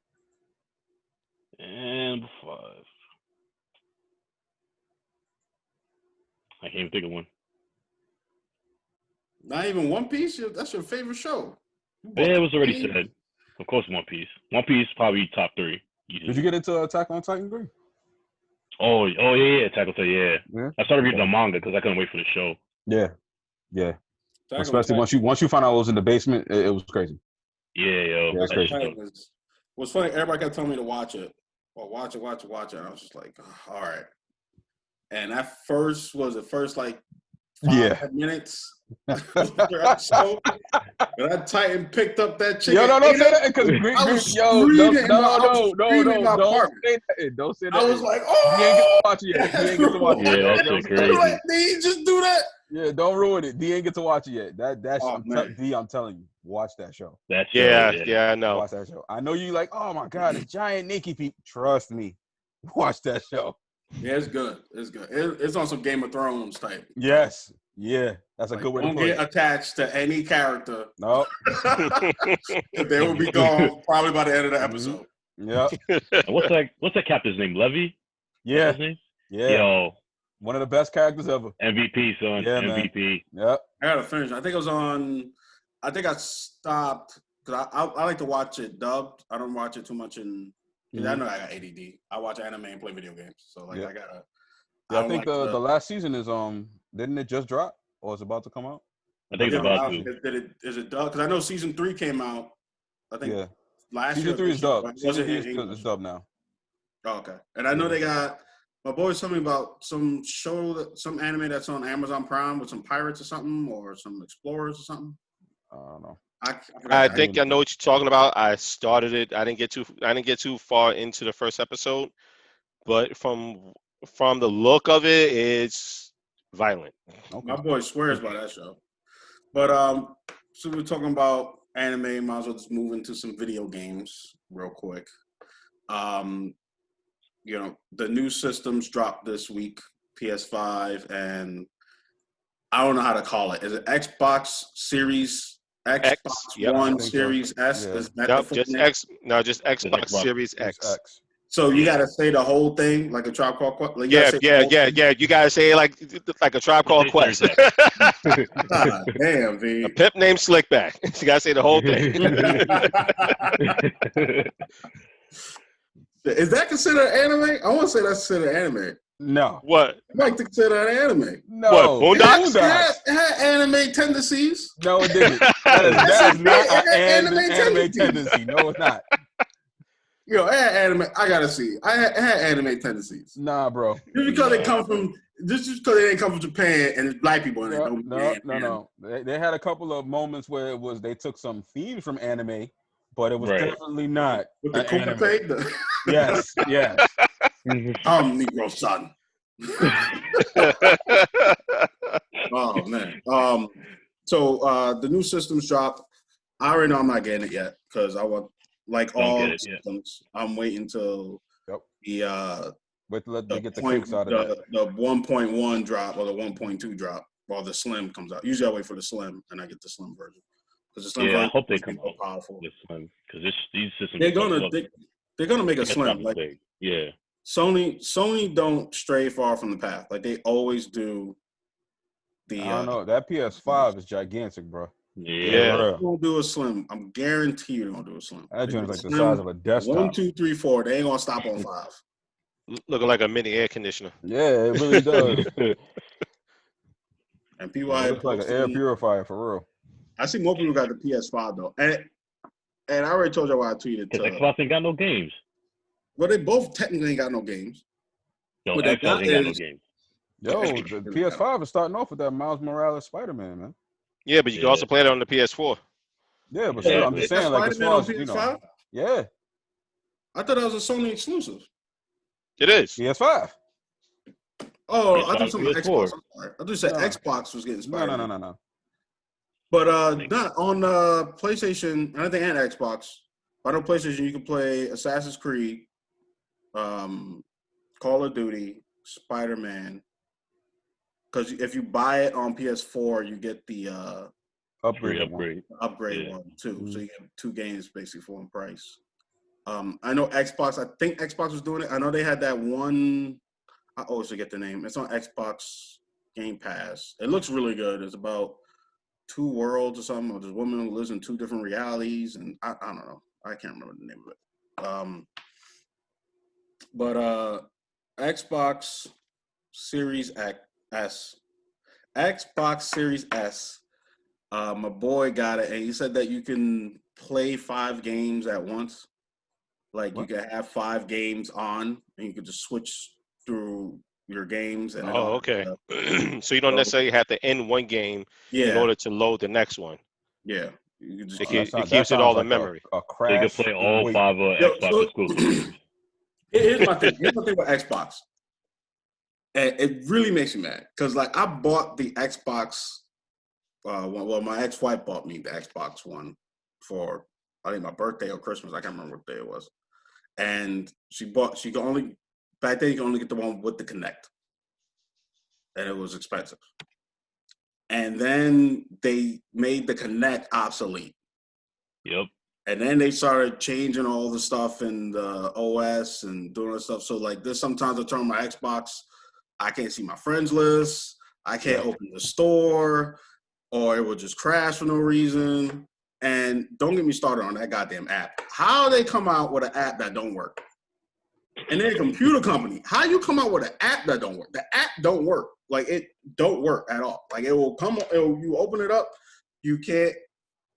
And 5. I can't even think of one. not even One Piece. That's your favorite show. Yeah, it was already said. Of course, One Piece. One Piece probably top 3. Did you get into Attack on Titan, Green? Oh yeah, Attack on Titan, yeah. Yeah. I started reading the manga because I couldn't wait for the show. Yeah. Yeah. Attack on Especially Titan- once you found out it was in the basement, it was crazy. Yeah, yo. Yeah, that's that crazy. shit- Titan was funny. Everybody kept telling me to watch it. Well, watch it. And I was just like, all right. And that first like 5 minutes. per episode. But that Titan picked up that chick. Yo, no, and don't ate say it. that because I was yo, screaming no, in my- I was no, screaming in my don't apartment. say that. Don't say that. I was like, He ain't get to oh, watch it yet. He ain't get to watch it. Yeah, yet. that Don't shit say I that. was crazy. like, did he just do that? Yeah, don't ruin it. D ain't get to watch it yet. That's Oh, man. D, I'm telling you, watch that show. That show, yeah, I know. Watch that show. I know you like, oh my god, it's giant Nikki people. Trust me, watch that show. Yeah, it's good. It's good. It's on some Game of Thrones type. Yes, yeah, that's a Like, good way to don't put get it. attached to any character. No, They will be gone probably by the end of the episode. yeah, What's that captain's name? Levy? yeah, What's his name? yeah. Yo, One of the best characters ever. MVP, son. Yeah, man. MVP. Yep. I gotta finish. I think it was on. I think I stopped because I like to watch it dubbed. I don't watch it too much in. 'Cause I know I got ADD. I watch anime and play video games, so like Yeah. I gotta. Yeah, I don't think like the last season is didn't it just drop or it's about to come out? I think it's Yeah, about but to. is it dubbed? Because I know season 3 came out. I think Yeah, last season year. 3 is this year, but dubbed. it Season wasn't 3 in English. is dubbed now. Oh, okay. And I know they got my boys told me about some show some anime that's on Amazon Prime with some pirates or something or some explorers or something. I don't know. I think I know what you're talking about. I started it. I didn't get too far into the first episode, but from the look of it, it's violent. Okay. My boy swears by that show. But so we're talking about anime, might as well just move into some video games real quick. You know, the new systems dropped this week, PS5 and I don't know how to call it. Is it Xbox Series Xbox yep. One I think so. Series S? Yeah. Is that Nope, the just full name? just Xbox Xbox. Series It's X. X. So you gotta say the whole thing like a Tribe Called Quest? Like, you Yeah, gotta say the whole thing? You gotta say it like a Tribe Called Say Quest. Thursday. God damn, A V. pimp named Slickback. You gotta say the whole thing. Is that considered anime? I want to say that's considered anime. No. What? I like to consider that anime. No. What, Boondocks? It had anime tendencies. No, it didn't. That is not It got an anime anime tendencies. tendency. No, it's not. Yo, it had anime. I gotta see. It had anime tendencies. Nah, bro. Just because they come from, just because they didn't come from Japan and it's black people in it, don't mean No. They had a couple of moments where it was they took some themes from anime, but it was Right. definitely not with the an anime. Kumite. Yes. Negro son. Oh man. So the new systems drop. I already know I'm not getting it yet because I want, like Don't all get it, yeah. systems, I'm waiting till the Wait till they get the point, kinks out of that. the 1.1 drop or the 1.2 drop while the slim comes out. Usually I wait for the slim and I get the slim version because the slim Yeah, I version hope they is come more out powerful. with slim because these systems. They're gonna make a slim. Like, Like big. Yeah. Sony don't stray far from the path. Like they always do. I don't know. That PS5 is gigantic, bro. Yeah. For real. They're gonna do a slim. I'm guarantee you're gonna do a slim. That joint's like Slim, the size of a desktop. 1, 2, 3, 4. They ain't gonna stop on 5. Looking like a mini air conditioner. Yeah, it really does. And people It looks like an air purifier for real. I see more people got the PS5 though, and I already told you why I tweeted. Because Xbox ain't got no games. Well, they both technically ain't got no games. No, What they Xbox got ain't got no is- games. Yo, the PS5 is starting off with that Miles Morales Spider-Man, man. Yeah, but you can also play it on the PS4. Yeah, but Yeah, still, I'm just saying, like, as Spider-Man far on as, you know, PS5? yeah, I thought that was a Sony exclusive. It is. PS5. Oh, PS5, I thought something PS4. Xbox. I'm sorry. I just said No. Xbox was getting Spider-Man. No. But not on PlayStation, I think, and Xbox. I know PlayStation, you can play Assassin's Creed, Call of Duty, Spider-Man. Because if you buy it on PS4, you get the Upgrade. upgrade Yeah. one too. Mhm. So you get 2 games basically for one price. I know Xbox. I think Xbox was doing it. I know they had that one. I always forget the name. It's on Xbox Game Pass. It looks really good. It's about 2 worlds or something. Or this woman who lives in 2 different realities, and I don't know. I can't remember the name of it. But Xbox Series S, Xbox Series S. My boy got it, and he said that you can play 5 games at once. Like you can have 5 games on, and you can just switch through your games. And Oh, okay. So you don't necessarily have to end one game in order to load the next one. Yeah. You can just It keep, keeps it all in memory. A They crash. can play all wait. 5 Yo, Xbox so- exclusives. Here's my thing. Here's my thing with Xbox. And it really makes me mad because, like, I bought the Xbox. Well, my ex-wife bought me the Xbox One for, I think, my birthday or Christmas. I can't remember what day it was. And back then you could only get the one with the Kinect. And it was expensive. And then they made the Kinect obsolete. Yep. And then they started changing all the stuff in the OS and doing that stuff. So like this, sometimes I turn on my Xbox, I can't see my friends list. I can't open the store, or it will just crash for no reason. And don't get me started on that goddamn app. How they come out with an app that don't work? And then a computer company, how you come out with an app that don't work? The app don't work. Like it don't work at all. Like it will come, you open it up, you can't.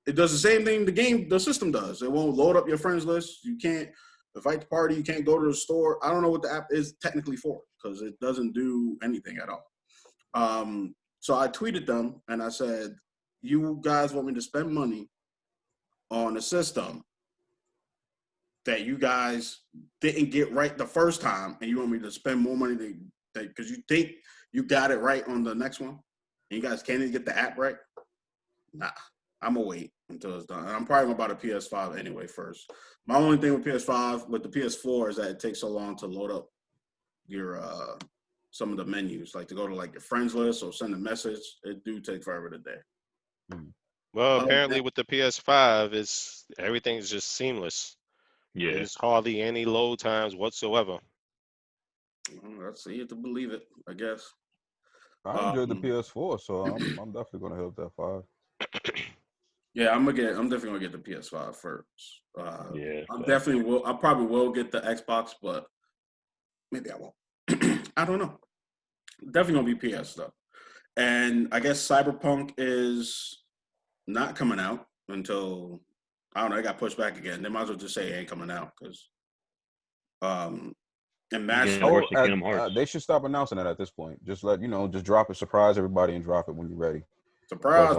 It does the same thing the system does. It won't load up your friends list. You can't invite the party. You can't go to the store. I don't know what the app is technically for because it doesn't do anything at all. So I tweeted them and I said, you guys want me to spend money on a system that you guys didn't get right the first time, and you want me to spend more money because you think you got it right on the next one, and you guys can't even get the app right? Nah. I'm gonna wait until it's done. And I'm probably gonna buy the PS5 anyway first. My only thing with PS5, with the PS4, is that it takes so long to load up your some of the menus, like to go to like your friends list or send a message. It do take forever today. Well, apparently with the PS5, everything's just seamless. Yeah. There's hardly any load times whatsoever. Let's see it to believe it, I guess. I enjoyed the PS4, so I'm definitely gonna hit up that 5. Yeah, I'm definitely gonna get the PS5 first. Yeah. I probably will get the Xbox, but maybe I won't. I don't know. Definitely gonna be PS though. And I guess Cyberpunk is not coming out until, I don't know, it got pushed back again. They might as well just say it ain't coming out because and Mass Getting Effect, worse than Kingdom Hearts. They should stop announcing it at this point. Just just drop it, surprise everybody, and drop it when you're ready. surprise.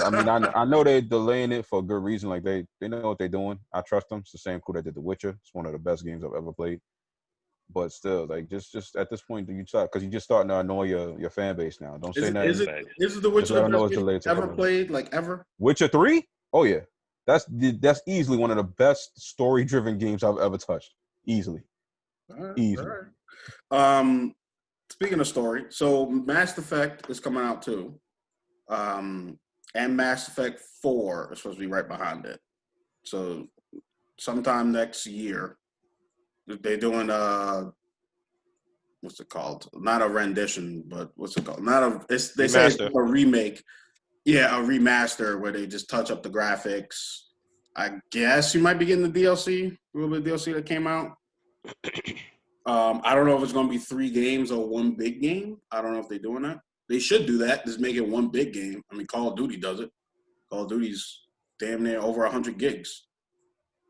I mean, I know they're delaying it for a good reason. Like they know what they're doing. I trust them. It's the same crew that did The Witcher. It's one of the best games I've ever played. But still, like just at this point, do you start because you're just starting to annoy your fan base now. Don't say nothing. Is it the Witcher let 'em know best it's game delayed to ever come in. played, like ever? Witcher 3? Oh yeah, that's easily one of the best story-driven games I've ever touched. Easily. Easy. All right. Speaking of story, so Mass Effect is coming out too, and Mass Effect 4 is supposed to be right behind it. So sometime next year, they're doing what's it called? Not a rendition, but what's it called? They say it's Remaster. a remake. Yeah, a remaster where they just touch up the graphics. I guess you might be getting the DLC, a little bit of DLC that came out. I don't know if it's going to be 3 games or 1 big game. I don't know if they're doing that. They should do that. Just make it 1 big game. I mean, Call of Duty does it. Call of Duty's damn near over 100 gigs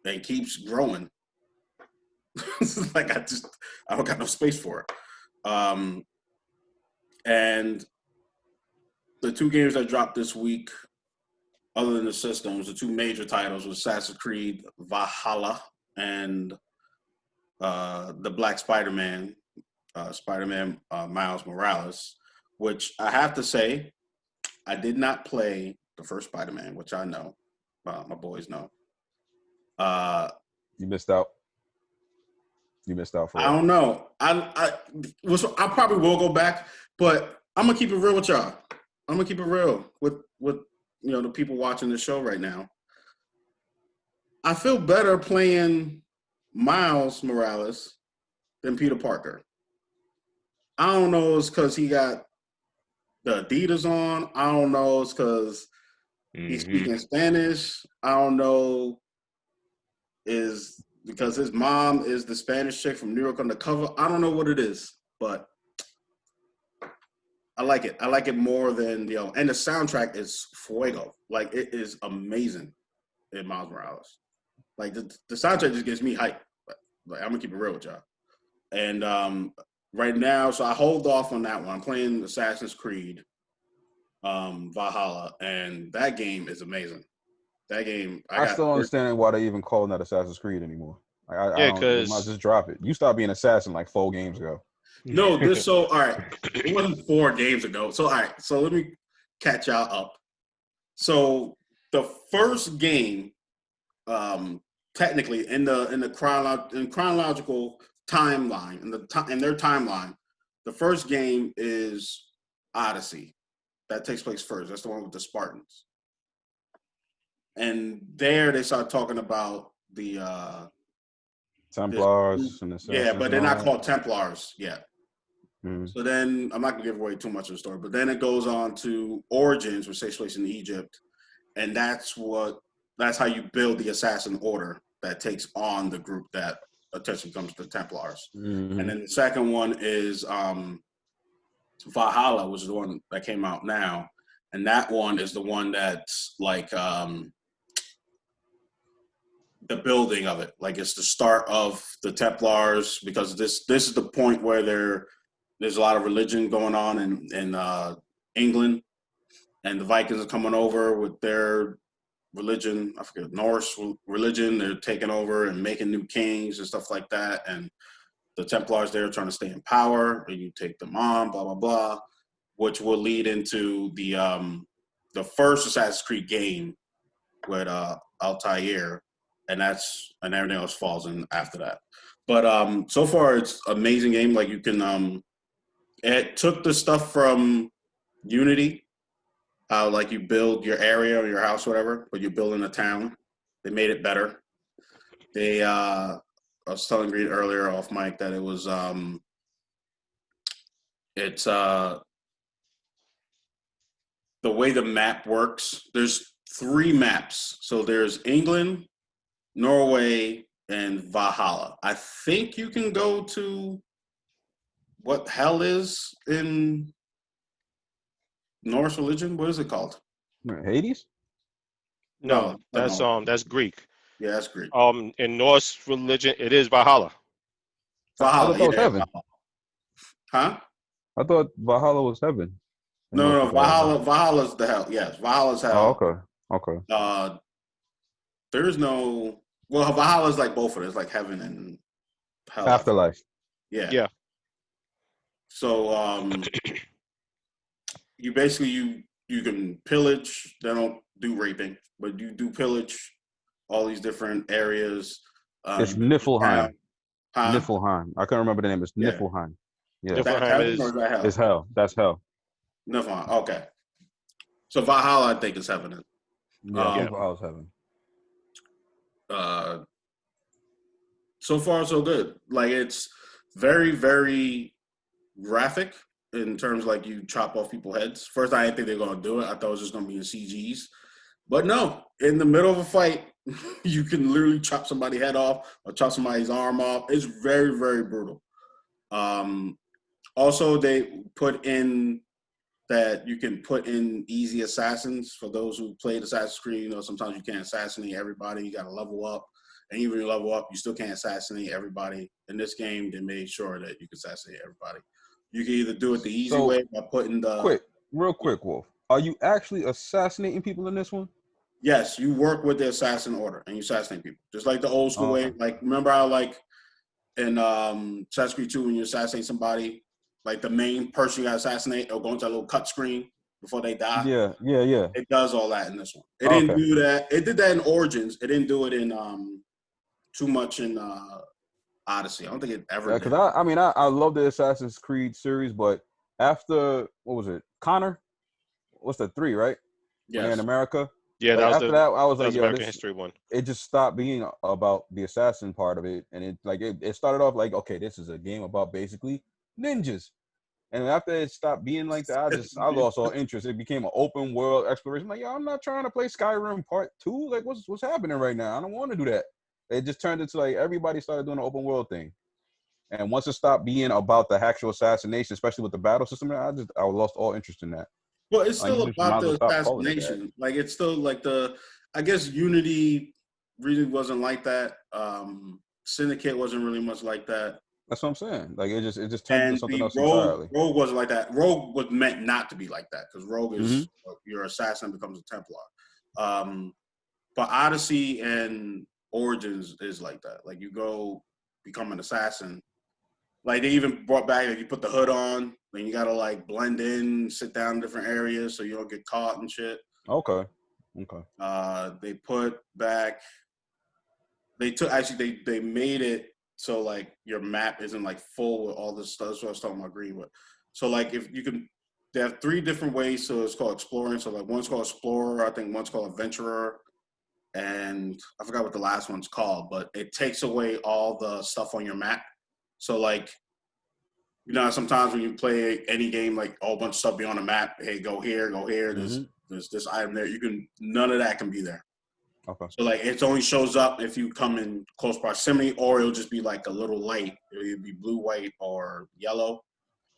and keeps growing. Like I don't got no space for it. And the 2 games that dropped this week, other than the systems, the 2 major titles was Assassin's Creed Valhalla and the Black Spider-Man, Miles Morales, which I have to say, I did not play the first Spider-Man, which I know, my boys know. You missed out. You missed out for I don't know. I probably will go back, but I'm gonna keep it real with y'all. I'm gonna keep it real with the people watching the show right now. I feel better playing Miles Morales than Peter Parker. I don't know it's because he got the Adidas on. I don't know it's because he's speaking Spanish. I don't know is because his mom is the Spanish chick from New York Undercover. I don't know what it is, but I like it. I like it more than, and the soundtrack is fuego. Like, it is amazing in Miles Morales. Like, the soundtrack just gets me hyped. Like, I'm going to keep it real with y'all. And right now, so I hold off on that one. I'm playing Assassin's Creed Valhalla, and that game is amazing. That game, I still don't understand why they even calling that Assassin's Creed anymore. Yeah, you might just drop it. You stopped being assassin like 4 games ago. No, all right. It wasn't 4 games ago. So, all right. So let me catch y'all up. So the first game, technically in the chronological timeline, in their timeline, the first game is Odyssey. That takes place first. That's the one with the Spartans. And there they start talking about the Templars and yeah, but they're not called Templars yet. Mm-hmm. So then I'm not gonna give away too much of the story, but then it goes on to Origins, which takes place in Egypt, and that's how you build the assassin order that takes on the group that eventually becomes the Templars. Mm-hmm. And then the second one is Valhalla, which is the one that came out now, and that one is the one that's like the building of it. Like, it's the start of the Templars, because this is the point where there's a lot of religion going on in England, and the Vikings are coming over with their religion. I forget, Norse religion. They're taking over and making new kings and stuff like that. And the Templars there are trying to stay in power, and you take them on, blah, blah, blah, which will lead into the first Assassin's Creed game with Altair, and everything else falls in after that. But so far, it's an amazing game. Like, you can it took the stuff from Unity, how like you build your area or your house, whatever, but you're building a town. They made it better. They I was telling Reed earlier off mic that it was it's the way the map works. There's 3 maps. So there's England, Norway, and Valhalla. I think you can go to what hell is in Norse religion. What is it called? Hades? No, No. that's Greek. Yeah, that's Greek. In Norse religion, it is Valhalla. I Valhalla. thought that was Yeah. heaven. Huh? I thought Valhalla was heaven. in No, Norse no. mythology. Valhalla's the hell. Yes, Valhalla's Oh, hell. okay. There is no. Well, Valhalla's like both of it. It's like heaven and hell. Afterlife. Yeah. Yeah. So you basically you can pillage. They don't do raping, but you do pillage all these different areas. It's Niflheim. Huh? Niflheim. I can't remember the name. It's Yeah. Niflheim. Yeah. Niflheim That's heaven is- or is that hell? It's hell. That's hell. Niflheim. Okay. So Valhalla, I think, is heaven. Yeah, I Yeah. think Valhalla's heaven. So far so good. Like it's very, very graphic in terms of, like, you chop off people's heads. First, I didn't think they were gonna do it. I thought it was just gonna be in CGs. But no, in the middle of a fight, you can literally chop somebody's head off or chop somebody's arm off. It's very, very brutal. Also, they put in that you can put in easy assassins for those who played Assassin's Creed. You know, sometimes you can't assassinate everybody. You got to level up. And even if you level up, you still can't assassinate everybody. In this game, they made sure that you can assassinate everybody. You can either do it the easy way by putting the... Real quick, Wolf. Are you actually assassinating people in this one? Yes, you work with the assassin order and you assassinate people. Just like the old school way. Like, remember how, like, in Assassin's Creed 2, when you assassinate somebody, like the main person you got to assassinate, it'll go into a little cut screen before they die. Yeah. It does all that in this one. It didn't do that. It did that in Origins. It didn't do it in too much in Odyssey. I don't think it ever did. Because I love the Assassin's Creed series, but after, what was it? Connor? What's the 3, right? When they're in America? Yeah, like, after that, I was like, yo, American History 1. It just stopped being about the assassin part of it. And it started off like, okay, this is a game about basically ninjas. And after it stopped being like that, I lost all interest. It became an open world exploration. Like, yo, I'm not trying to play Skyrim Part 2. Like, what's happening right now? I don't want to do that. It just turned into, like, everybody started doing an open world thing. And once it stopped being about the actual assassination, especially with the battle system, I lost all interest in that. Well, it's still about the assassination. Like, it's still like I guess Unity really wasn't like that. Syndicate wasn't really much like that. That's what I'm saying. Like, it just turned into something else entirely. entirely. Rogue wasn't like that. Rogue was meant not to be like that, because Rogue is your assassin becomes a Templar. But Odyssey and Origins is like that. Like, you go become an assassin. Like, they even brought back, like, you put the hood on, then you gotta, like, blend in, sit down in different areas so you don't get caught and shit. Okay. They put back. They made it so, like, your map isn't, like, full with all this stuff. That's what I was talking about green with. So, like, if you can, they have 3 different ways. So it's called exploring. So, like, one's called explorer. I think one's called adventurer. And I forgot what the last one's called, but it takes away all the stuff on your map. So, like, you know, sometimes when you play any game, like, a whole bunch of stuff be on the map. Hey, go here, go here. There's this item there. None of that can be there. Okay. So, like, it only shows up if you come in close proximity, or it'll just be like a little light. It'll be blue, white, or yellow,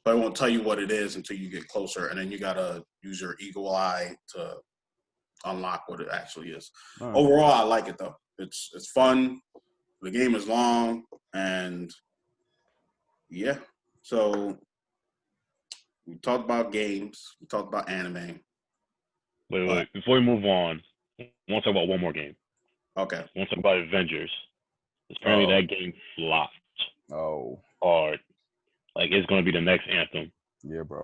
but it won't tell you what it is until you get closer, and then you gotta use your eagle eye to unlock what it actually is. Right. Overall, I like it though. It's fun. The game is long, and yeah. So we talked about games. We talked about anime. Wait. Before we move on, I want to talk about one more game. Okay. I want to talk about Avengers. Apparently that game flopped. Oh. Hard. Like, it's going to be the next Anthem. Yeah, bro.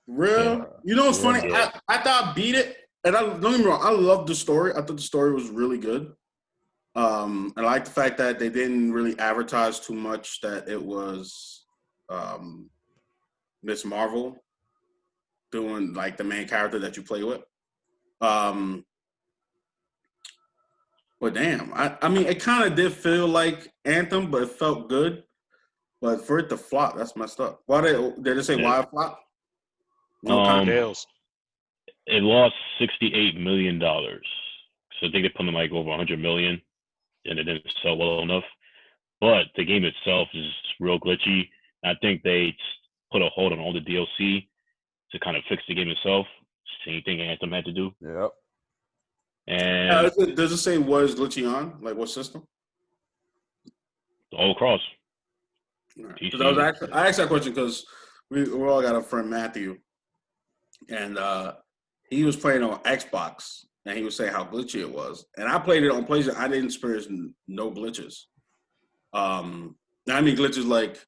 Real? Yeah. You know what's funny? Yeah. I thought I beat it. And don't get me wrong, I love the story. I thought the story was really good. I like the fact that they didn't really advertise too much that it was Miss Marvel doing, like, the main character that you play with. But damn, I mean, it kind of did feel like Anthem, but it felt good. But for it to flop, that's messed up. Why did they say why it flop? It lost $68 million. So I think they put in like over 100 million, and it didn't sell well enough. But the game itself is real glitchy. I think they put a hold on all the DLC. to kind of fix the game itself. Same thing Anthem had to do. Yep. And Does it say what is glitchy on? Like what system? all across. Right. PC. 'Cause I asked that question because we all got a friend Matthew, and he was playing on Xbox, and he was saying how glitchy it was. And I played it on PlayStation. I didn't experience no glitches. I mean glitches like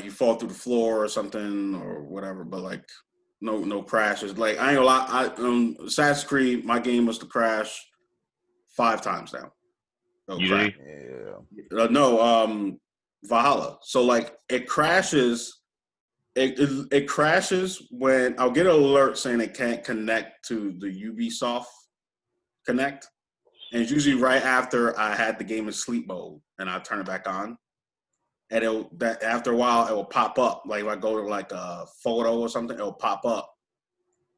you fall through the floor or something or whatever, but like no crashes. Like I ain't gonna lie, Assassin's Creed, my game was to crash 5 times now. No crash. Yeah. No, Valhalla. So like it crashes. It crashes when I'll get an alert saying it can't connect to the Ubisoft Connect, and it's usually right after I had the game in sleep mode, and I turn it back on, and after a while it will pop up. Like if I go to like a photo or something, it'll pop up,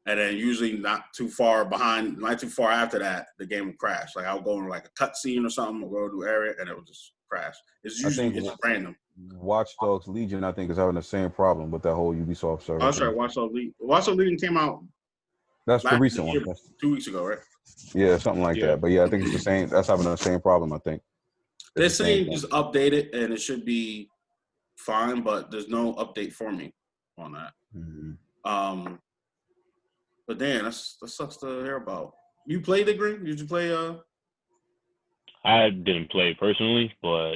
and then usually not too far after that, the game will crash. Like I'll go in like a cutscene or something, or go to an area, and it will just crash. It's usually random. Watch Dogs Legion, I think, is having the same problem with that whole Ubisoft service. Oh, that's right. Watch Dogs Legion. Watch Dogs Legion came out. That's the recent one. 2 weeks ago, right? Yeah, something like that. But yeah, I think it's the same. That's having the same problem, I think. They're saying just update it and it should be fine, but there's no update for me on that. Mm-hmm. But damn, that sucks to hear about. You played it, Green? Did you play? I didn't play it personally, but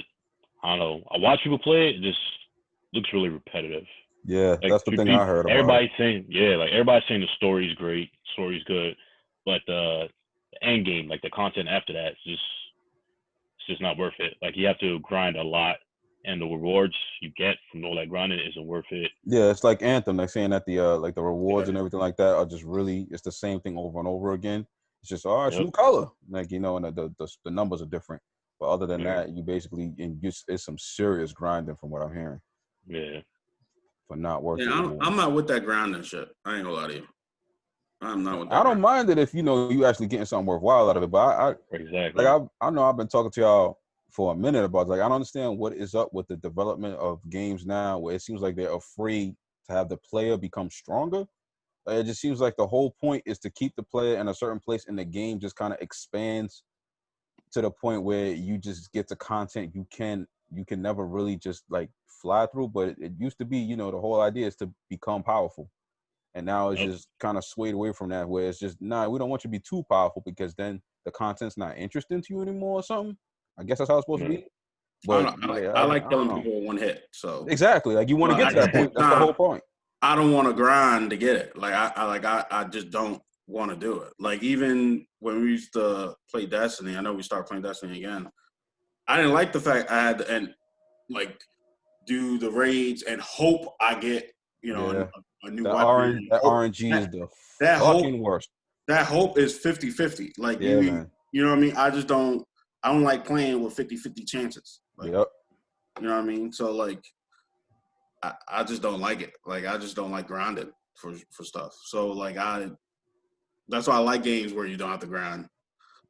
I don't know. I watch people play it. It just looks really repetitive. Yeah, like, that's the thing I heard about. Everybody's saying the story's great, story's good, but the end game, like the content after that, it's just not worth it. Like you have to grind a lot, and the rewards you get from all that grinding isn't worth it. Yeah, it's like Anthem. They're saying that the like the rewards and everything like that are just really, it's the same thing over and over again. It's just it's new color, like and the numbers are different. But other than that, you basically it's some serious grinding from what I'm hearing. Yeah. For not working. Yeah, I'm not with that grinding shit. I ain't gonna lie to you. I'm not with that. I don't mind it if you actually getting something worthwhile out of it. But exactly. Like I know I've been talking to y'all for a minute about like I don't understand what is up with the development of games now, where it seems like they're afraid to have the player become stronger. It just seems like the whole point is to keep the player in a certain place, and the game just kind of expands to the point where you just get to content you can never really just like fly through. But it used to be, the whole idea is to become powerful. And now it's just kind of swayed away from that, where it's just, we don't want you to be too powerful because then the content's not interesting to you anymore or something. I guess that's how it's supposed to be. But I like killing people with one hit. So exactly, like you want to get to that point. That's the whole point. I don't want to grind to get it. Like I just don't want to do it. Like even when we used to play Destiny, I know we started playing Destiny again. I didn't like the fact I had to do the raids and hope I get a new weapon. That RNG is the fucking worst. That hope is 50-50. Like man. You know what I mean? I don't like playing with 50-50 chances. Like, yep. You know what I mean? So like I just don't like it. Like I just don't like grinding for stuff. So like that's why I like games where you don't have to grind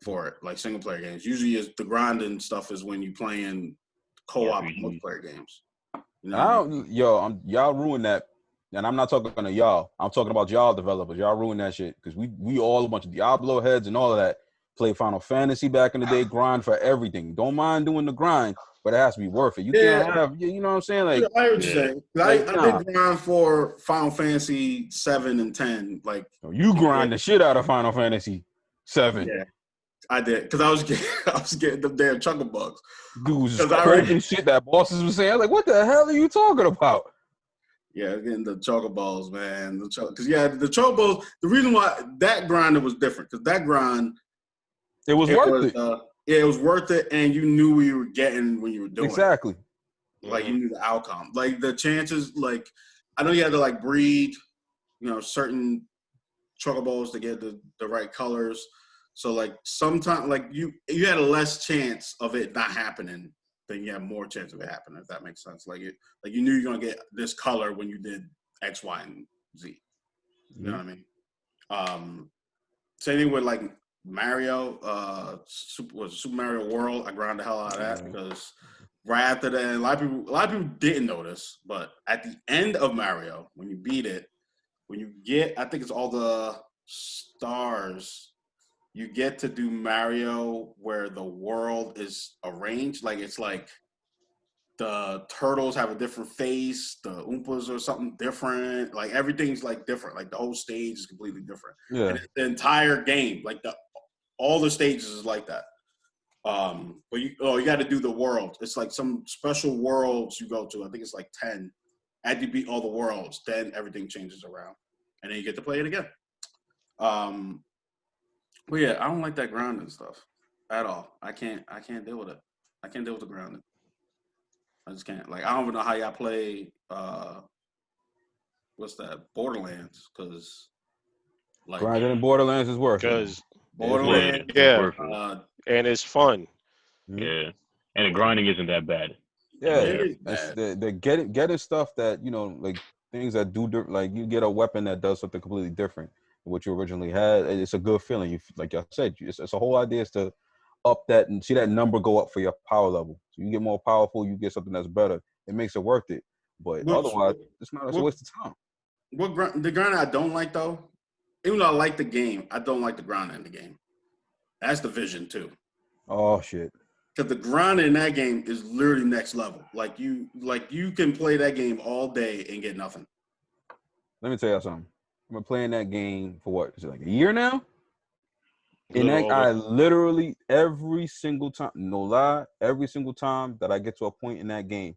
for it, like single player games. Usually is the grinding stuff is when you playing co-op multiplayer games. You know y'all ruined that. And I'm not talking to y'all. I'm talking about y'all developers. Y'all ruined that shit because we all a bunch of Diablo heads and all of that. Play Final Fantasy back in the day, grind for everything. Don't mind doing the grind, but it has to be worth it. You can't have, you know what I'm saying? Like, I hear what you're saying. I did grind for Final Fantasy 7 and 10. Like you grind the shit out of Final Fantasy 7. Yeah, I did because I was getting the damn chuckle bugs. Dudes crazy shit that bosses was saying. I was like, what the hell are you talking about? Yeah, getting the chocoballs, man. The chocoballs. The reason why that grind was different because that grind, it was worth it. It was worth it, and you knew what you were getting when you were doing exactly. it. Like you knew the outcome. Like the chances. Like I know you had to like breed, certain chocoballs to get the right colors. So like sometimes like you had a less chance of it not happening. Then you have more chance of it happening, if that makes sense. Like you knew you're gonna get this color when you did X, Y, and Z. You know what I mean? Same thing with like Mario, Super Mario World. I grind the hell out of that because right after that, a lot of people didn't know this, but at the end of Mario, when you beat it, when you get, I think it's all the stars, you get to do Mario where the world is arranged. Like it's like the turtles have a different face, the Oompas or something different. Like everything's like different. Like the whole stage is completely different. Yeah. And the entire game, like all the stages is like that. But you got to do the world. It's like some special worlds you go to. I think it's like 10. After you beat all the worlds, then everything changes around, and then you get to play it again. But yeah, I don't like that grounding stuff at all. I can't deal with it. I can't deal with the grounding. I just can't. Like I don't even know how y'all play. What's that? Borderlands, because like Grinding in Borderlands is worth it. Because Borderlands, yeah, uh, and it's fun. Yeah, and the grinding isn't that bad. Yeah, it is it's bad. the getting stuff that, you know, like things that do like you get a weapon that does something completely different than what you originally had. It's a good feeling. You like I said, it's a whole idea is to up that and see that number go up for your power level. So you get more powerful, you get something that's better. It makes it worth it. But otherwise, it's a waste of time. The grind I don't like though, even though I like the game, I don't like the grind in the game. That's Division 2. Oh shit. Because the grind in that game is literally next level. Like you can play that game all day and get nothing. Let me tell you something. I've been playing that game for what? Is it like a year now? And Little I over. literally every single time, no lie, every single time that I get to a point in that game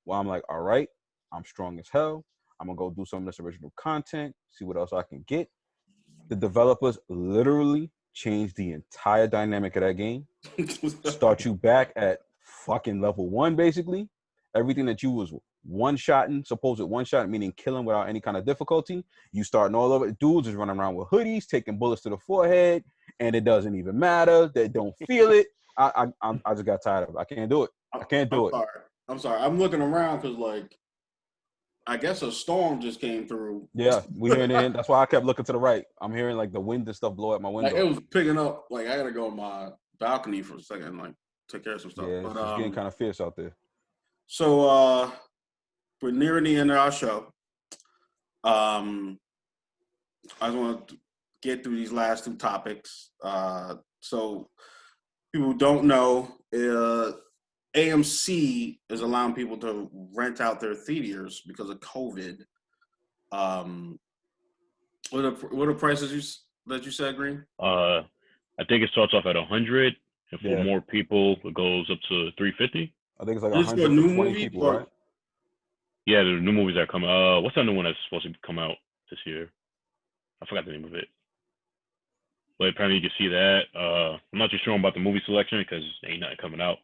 where I'm like, all right, I'm strong as hell. I'm gonna go do some of this original content, see what else I can get. The developers literally changed the entire dynamic of that game. Start you back at fucking level 1, basically. Everything that you was one-shotting, supposed one-shot, meaning killing without any kind of difficulty, you starting all over. Dudes is running around with hoodies, taking bullets to the forehead, and it doesn't even matter. They don't feel it. I just got tired of it. I can't do it. I can't do it. I'm sorry. I'm looking around because like I guess a storm just came through. Yeah, we hearing it. That's why I kept looking to the right. I'm hearing like the wind and stuff blow at my window. Like, it was picking up. Like I gotta go on my balcony for a second, like take care of some stuff. Yeah, but it's getting kind of fierce out there. So we're nearing the end of our show. I just want to get through these last two topics. So people who don't know, AMC is allowing people to rent out their theaters because of COVID. What are the prices that you said, Green? I think it starts off at 100, and for Yeah. more people, it goes up to 350. I think it's like This is for 120 people, or- right? Yeah, the new movies that are coming. What's that new one that's supposed to come out this year? I forgot the name of it. But apparently you can see that. I'm not too sure about the movie selection because ain't nothing coming out.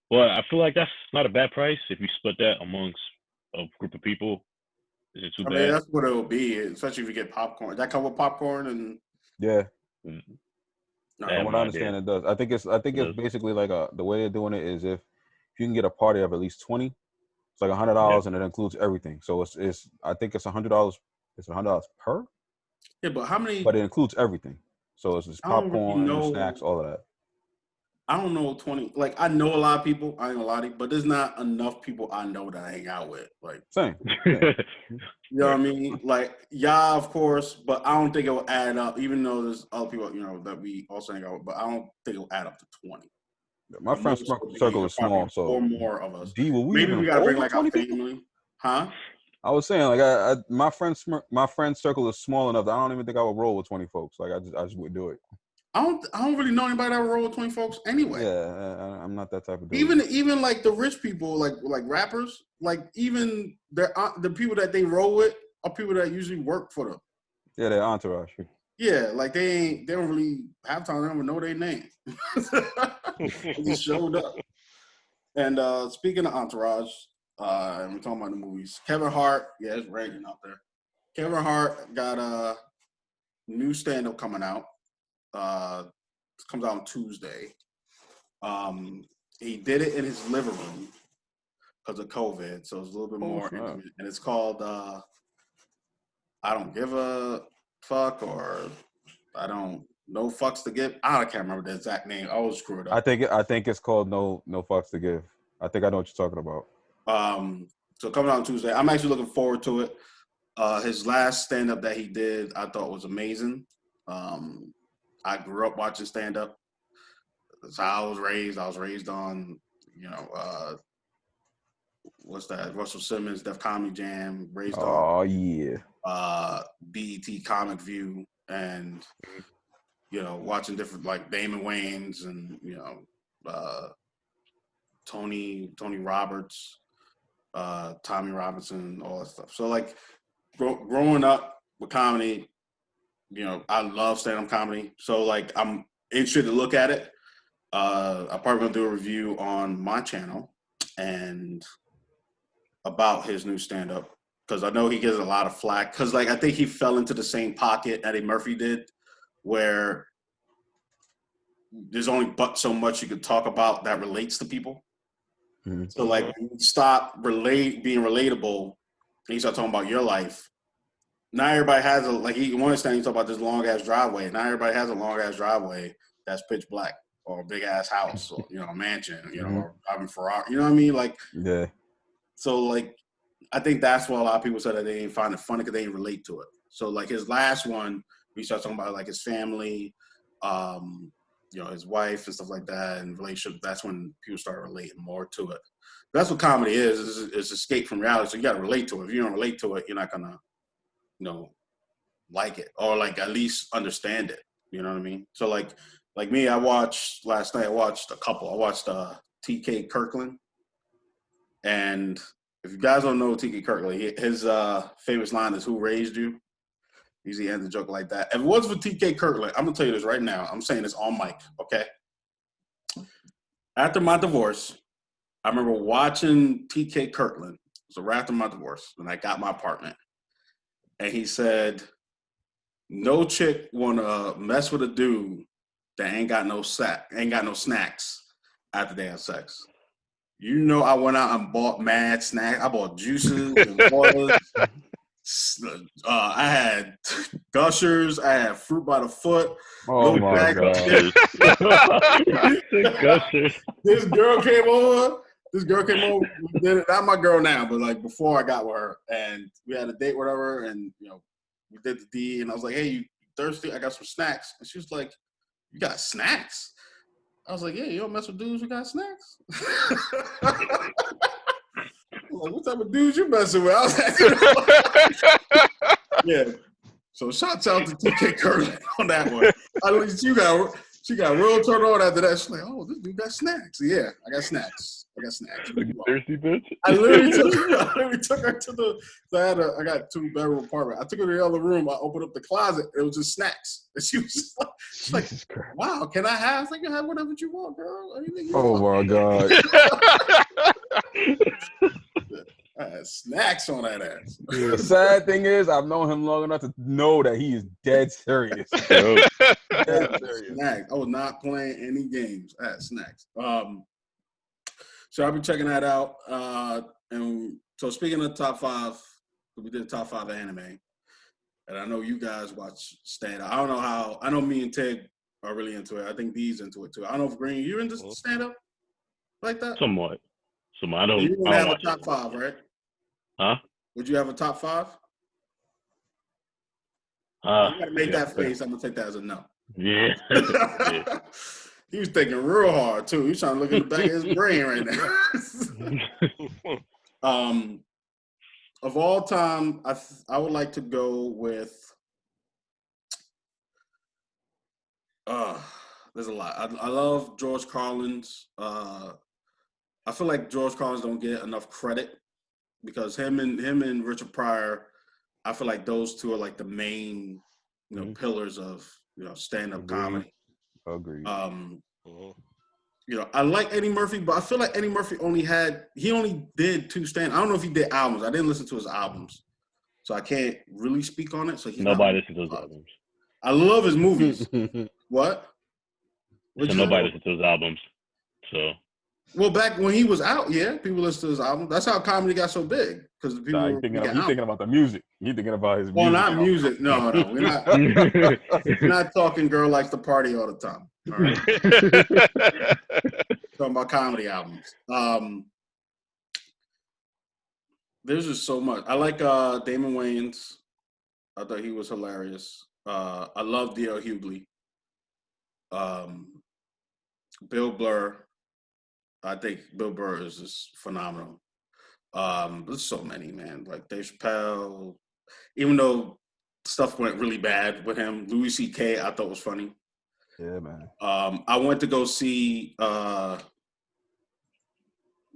But I feel like that's not a bad price if you split that amongst a group of people. Is it too I bad? mean, that's what it will be, especially if you get popcorn. That come with popcorn and. Yeah. Mm. No, I have From what no I understand, idea. it does. I think it's basically like the way they're doing it is if you can get a party of at least 20, it's like $100 and it includes everything. So it's I think it's $100. It's $100 per, yeah, but how many? but it includes everything. So it's just I don't really popcorn, know. snacks, all of that. I don't know 20. Like I know a lot of people. I ain't gonna lie to you, but there's not enough people I know that I hang out with. Like Same. you know what I mean? Like yeah, of course, but I don't think it will add up. Even though there's other people, that we also hang out with, but I don't think it will add up to 20. My friend circle is small, so or more of us. D, will we Maybe even we gotta bring over like our 20 people? family, huh? I was saying like my friend circle is small enough that I don't even think I would roll with 20 folks. Like I just would do it. I don't really know anybody that would roll with 20 folks anyway. Yeah, I'm not that type of dude. Even like the rich people, like rappers, like even the people that they roll with are people that usually work for them. Yeah, their entourage. Yeah, like they don't really have time. They don't even know their name. They just showed up. And speaking of entourage, and we're talking about the movies. Kevin Hart, yeah, it's raining out there. Kevin Hart got a new stand-up coming out. It comes out on Tuesday. He did it in his living room because of COVID, so it's a little bit more intimate. And it's called I Don't Give a Fuck, or I Don't No Fucks to Give. I can't remember the exact name. I always screw it up. I think it's called No Fucks to Give. I think I know what you're talking about. So coming out on Tuesday, I'm actually looking forward to it. His last stand-up that he did, I thought was amazing. I grew up watching stand-up. That's how I was raised. I was raised on, what's that? Russell Simmons, Def Comedy Jam. Raised on Oh yeah. BET Comic View, and watching different like Damon Wayans and Tony Roberts, Tommy Robinson, all that stuff. So like growing up with comedy, I love stand-up comedy. So like I'm interested to look at it. I'm probably gonna do a review on my channel and about his new stand-up, because I know he gets a lot of flack. Because like I think he fell into the same pocket Eddie Murphy did, where there's only but so much you could talk about that relates to people. Mm-hmm. So like when you stop being relatable and you start talking about your life, not everybody has you understand, you talk about this long ass driveway. Not everybody has a long ass driveway that's pitch black, or a big ass house, or a mansion, or driving Ferrari. You know what I mean? Like, yeah. So like, I think that's why a lot of people said that they didn't find it funny, because they didn't relate to it. So like his last one, we started talking about like his family, his wife and stuff like that, and relationship. That's when people started relating more to it. That's what comedy is escape from reality. So you got to relate to it. If you don't relate to it, you're not gonna, like it, or like at least understand it. You know what I mean? So like me, last night I watched a couple. I watched T.K. Kirkland, and if you guys don't know T.K. Kirkland, his famous line is "Who raised you?" Usually ends a joke like that. If it wasn't for T.K. Kirkland, I'm gonna tell you this right now. I'm saying this on mic, okay? After my divorce, I remember watching T.K. Kirkland. So right after my divorce, when I got my apartment, and he said, "No chick wanna mess with a dude that ain't got no snacks after they have sex." I went out and bought mad snacks. I bought juices and waters. I had Gushers. I had fruit by the foot. Oh my god! Gushers. This girl came over. We did it. Not my girl now, but like before I got with her, and we had a date, whatever. And we did the D, and I was like, "Hey, you thirsty? I got some snacks." And she was like, "You got snacks?" I was like, "Yeah, you don't mess with dudes who got snacks." Like, what type of dudes you messing with? I was like, yeah. So shouts out to T.K. Kirkland on that one. At least she got real turned on after that. She's like, "Oh, this dude got snacks." Yeah, I got snacks. Thirsty bitch. I literally took her to the. I got 2-bedroom apartment. I took her to the other room. I opened up the closet. It was just snacks, and she was just like, "Wow, can I have? I think you have whatever you want, girl. Anything you want." My god! I had snacks on that ass. The sad thing is, I've known him long enough to know that he is dead serious. Dead serious. Snacks. I was not playing any games. I had snacks. So I'll be checking that out. And so speaking of top 5, we did top 5 anime, and I know you guys watch stand-up. I don't know how. I know me and Ted are really into it. I think D's into it too. I don't know if Green, you into stand-up like that? Somewhat. I don't. You would have a top 5, right? Huh? Would you have a top 5? You gotta make that face. I'm gonna take that as a no. Yeah. Yeah. He was thinking real hard too. He's trying to look in the back of his brain right now. Of all time, I would like to go with. There's a lot. I love George Carlin's. I feel like George Carlin's don't get enough credit, because him and Richard Pryor, I feel like those two are like the main, pillars of stand-up comedy. Agreed. I like Eddie Murphy, but I feel like Eddie Murphy only did 2 stand. I don't know if he did albums. I didn't listen to his albums, so I can't really speak on it. So nobody listens to his albums. I love his movies. What? So nobody listens to his albums. So. Well, back when he was out, yeah, people listened to his album. That's how comedy got so big, because people. He's thinking about the music. He's thinking about his. Well, music not album. music. No, we're not. We're not talking "Girl Likes to Party" all the time. All right. Talking about comedy albums. there's just so much. I like Damon Wayans. I thought he was hilarious. I love D.L. Hughley. Bill Burr. I think Bill Burr is just phenomenal. There's so many, man. Like Dave Chappelle. Even though stuff went really bad with him, Louis C.K. I thought was funny. Yeah, man. I went to go see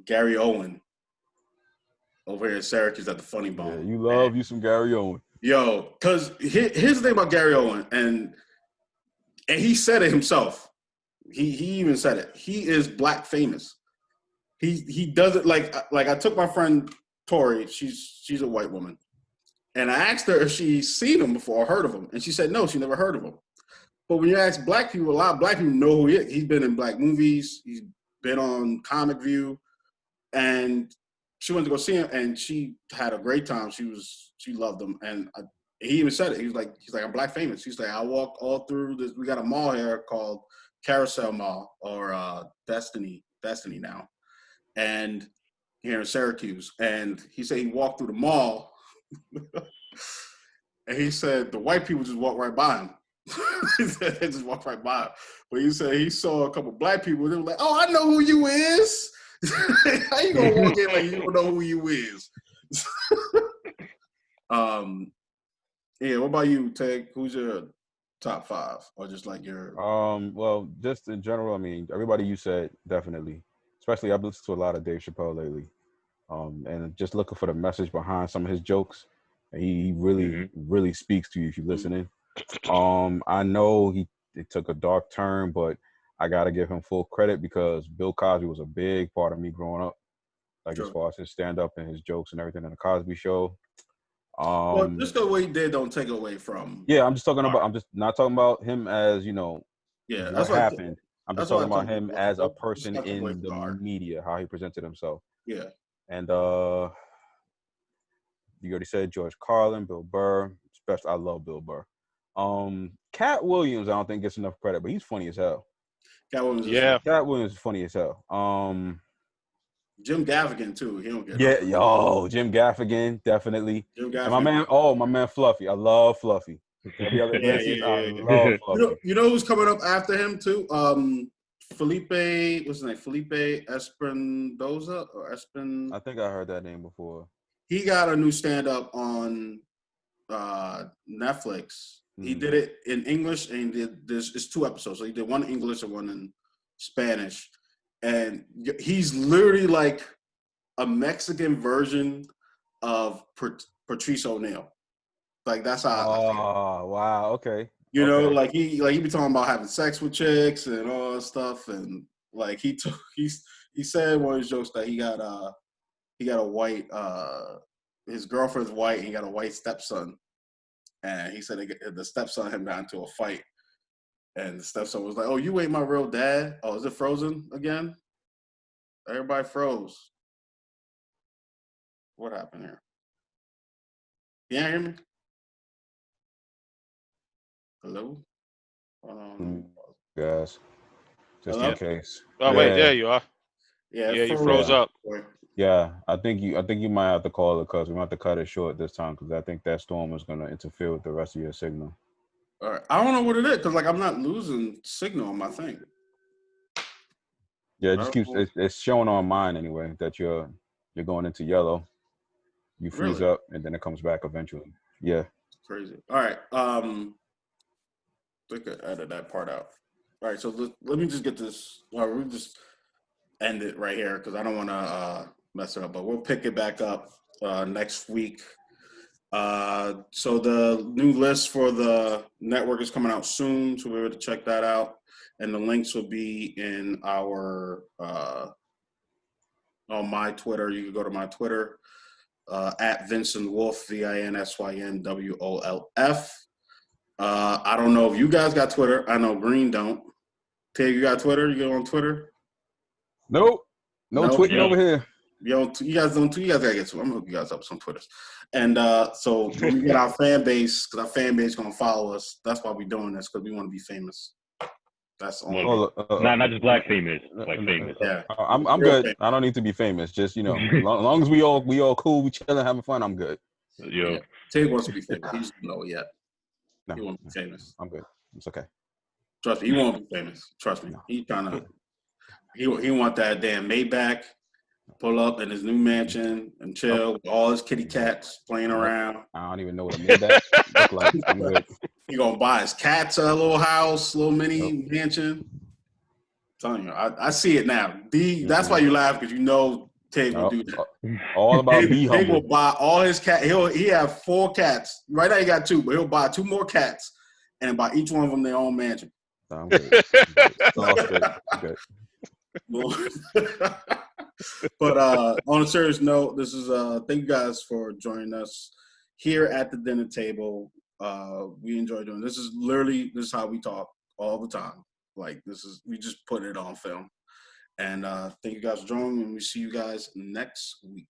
Gary Owen over here in Syracuse at the Funny Yeah, Bone. you love you some Gary Owen. Yo, because here's the thing about Gary Owen, and he said it himself. He even said it. He is black famous. He does it like I took my friend Tori. She's a white woman, and I asked her if she's seen him before or heard of him, and she said no, she never heard of him. But when you ask black people, a lot of black people know who he is. He's been in black movies. He's been on Comic View, and she went to go see him, and she had a great time. She loved him, and he even said it. He's like, I'm black famous. He's like, I walk all through this. We got a mall here called Carousel Mall or Destiny now, and here in Syracuse. And he said he walked through the mall, and he said the white people just walked right by him. They just walked right by him. But he said he saw a couple black people. They were like, "Oh, I know who you is." How you gonna walk in like you don't know who you is? Yeah. What about you, Teg? Who's your top 5, or just like your? Well, just in general, I mean, everybody you said definitely. Especially, I've listened to a lot of Dave Chappelle lately, and just looking for the message behind some of his jokes. And he really, really speaks to you if you're listening. I know it took a dark turn, but I gotta give him full credit because Bill Cosby was a big part of me growing up. Like Sure. as far as his stand up and his jokes and everything in the Cosby Show. Well, just the way he did don't take away from. Yeah, I'm just not talking about him as, Yeah, what that's happened. I'm just that's talking why I about took him it. as a Don't person step away in from the art. media, how he presented himself. Yeah. And you already said George Carlin, Bill Burr. Especially, I love Bill Burr. Cat Williams, I don't think gets enough credit, but he's funny as hell. Cat Williams. Yeah. Cat Williams is funny as hell. Jim Gaffigan too. He don't get. Jim Gaffigan, definitely. Jim And my Gaffigan. man Fluffy. I love Fluffy. Every other Iglesias, I love Fluffy. You know who's coming up after him too? Felipe, what's his name? Felipe Espindoza or Espin. I think I heard that name before. He got a new stand-up on Netflix. He did it in English and he did it's 2 episodes. So he did one in English and one in Spanish. And he's literally like a Mexican version of Patrice O'Neal. Like that's how. Oh, wow. Okay. You know, like he be talking about having sex with chicks and all that stuff, and like he said one of his jokes that he got a white his girlfriend's white and he got a white stepson, and he said the stepson had got into a fight, and the stepson was like, "Oh, you ain't my real dad." Oh, is it frozen again? Everybody froze. What happened here? You can't hear me? Hello? Guys, just Hello? in case. Oh wait, there you are. Yeah, you froze up. Yeah, I think you might have to call it because we might have to cut it short this time because I think that storm is going to interfere with the rest of your signal. All right. I don't know what it is because like I'm not losing signal on my thing. Yeah, it just keeps it's showing on mine anyway that you're going into yellow. You freeze up and then it comes back eventually. Yeah. Crazy. All right. I could edit that part out. All right. So let me just get this. We'll just end it right here because I don't want to mess it up. But we'll pick it back up next week. So the new list for the network is coming out soon, so we're able to check that out. And the links will be in our on my Twitter. You can go to my Twitter at Vincent Wolf, VINSYNWOLF. I don't know if you guys got Twitter. I know Green don't. Tig, you got Twitter? You go on Twitter? Nope. No tweeting over here. You guys don't. You guys gotta get some. I'm gonna hook you guys up with some Twitters. And so when we get our fan base, because our fan base is gonna follow us. That's why we're doing this, because we want to be famous. That's Well, all. Well, not just black famous, like famous. Yeah. I'm Real good. famous. I don't need to be famous. Just long as we all cool, we chilling, having fun. I'm good. Yo, Yeah. Tig wants to be famous. He just don't know it yet. No, He wants to be famous. I'm good. It's okay. Trust me, he won't be famous. Trust me. No. He's trying to. He want that damn Maybach. Pull up in his new mansion and chill with all his kitty cats playing around. I don't even know what a Maybach look like. I'm good. He gonna buy his cats a little house, little mini Nope. mansion. I'm telling you, I see it now. That's why you laugh, because you know Tig will do that. All about be Tig will humble. buy all his cat. He have 4 cats. Right now he got 2, but he'll buy 2 more cats and buy each one of them their own mansion. No, I'm good. It's all straight. I'm good. But on a serious note, this is thank you guys for joining us here at the dinner table. We enjoy doing this. Is how we talk all the time. Like we just put it on film. And thank you guys for joining, and we see you guys next week.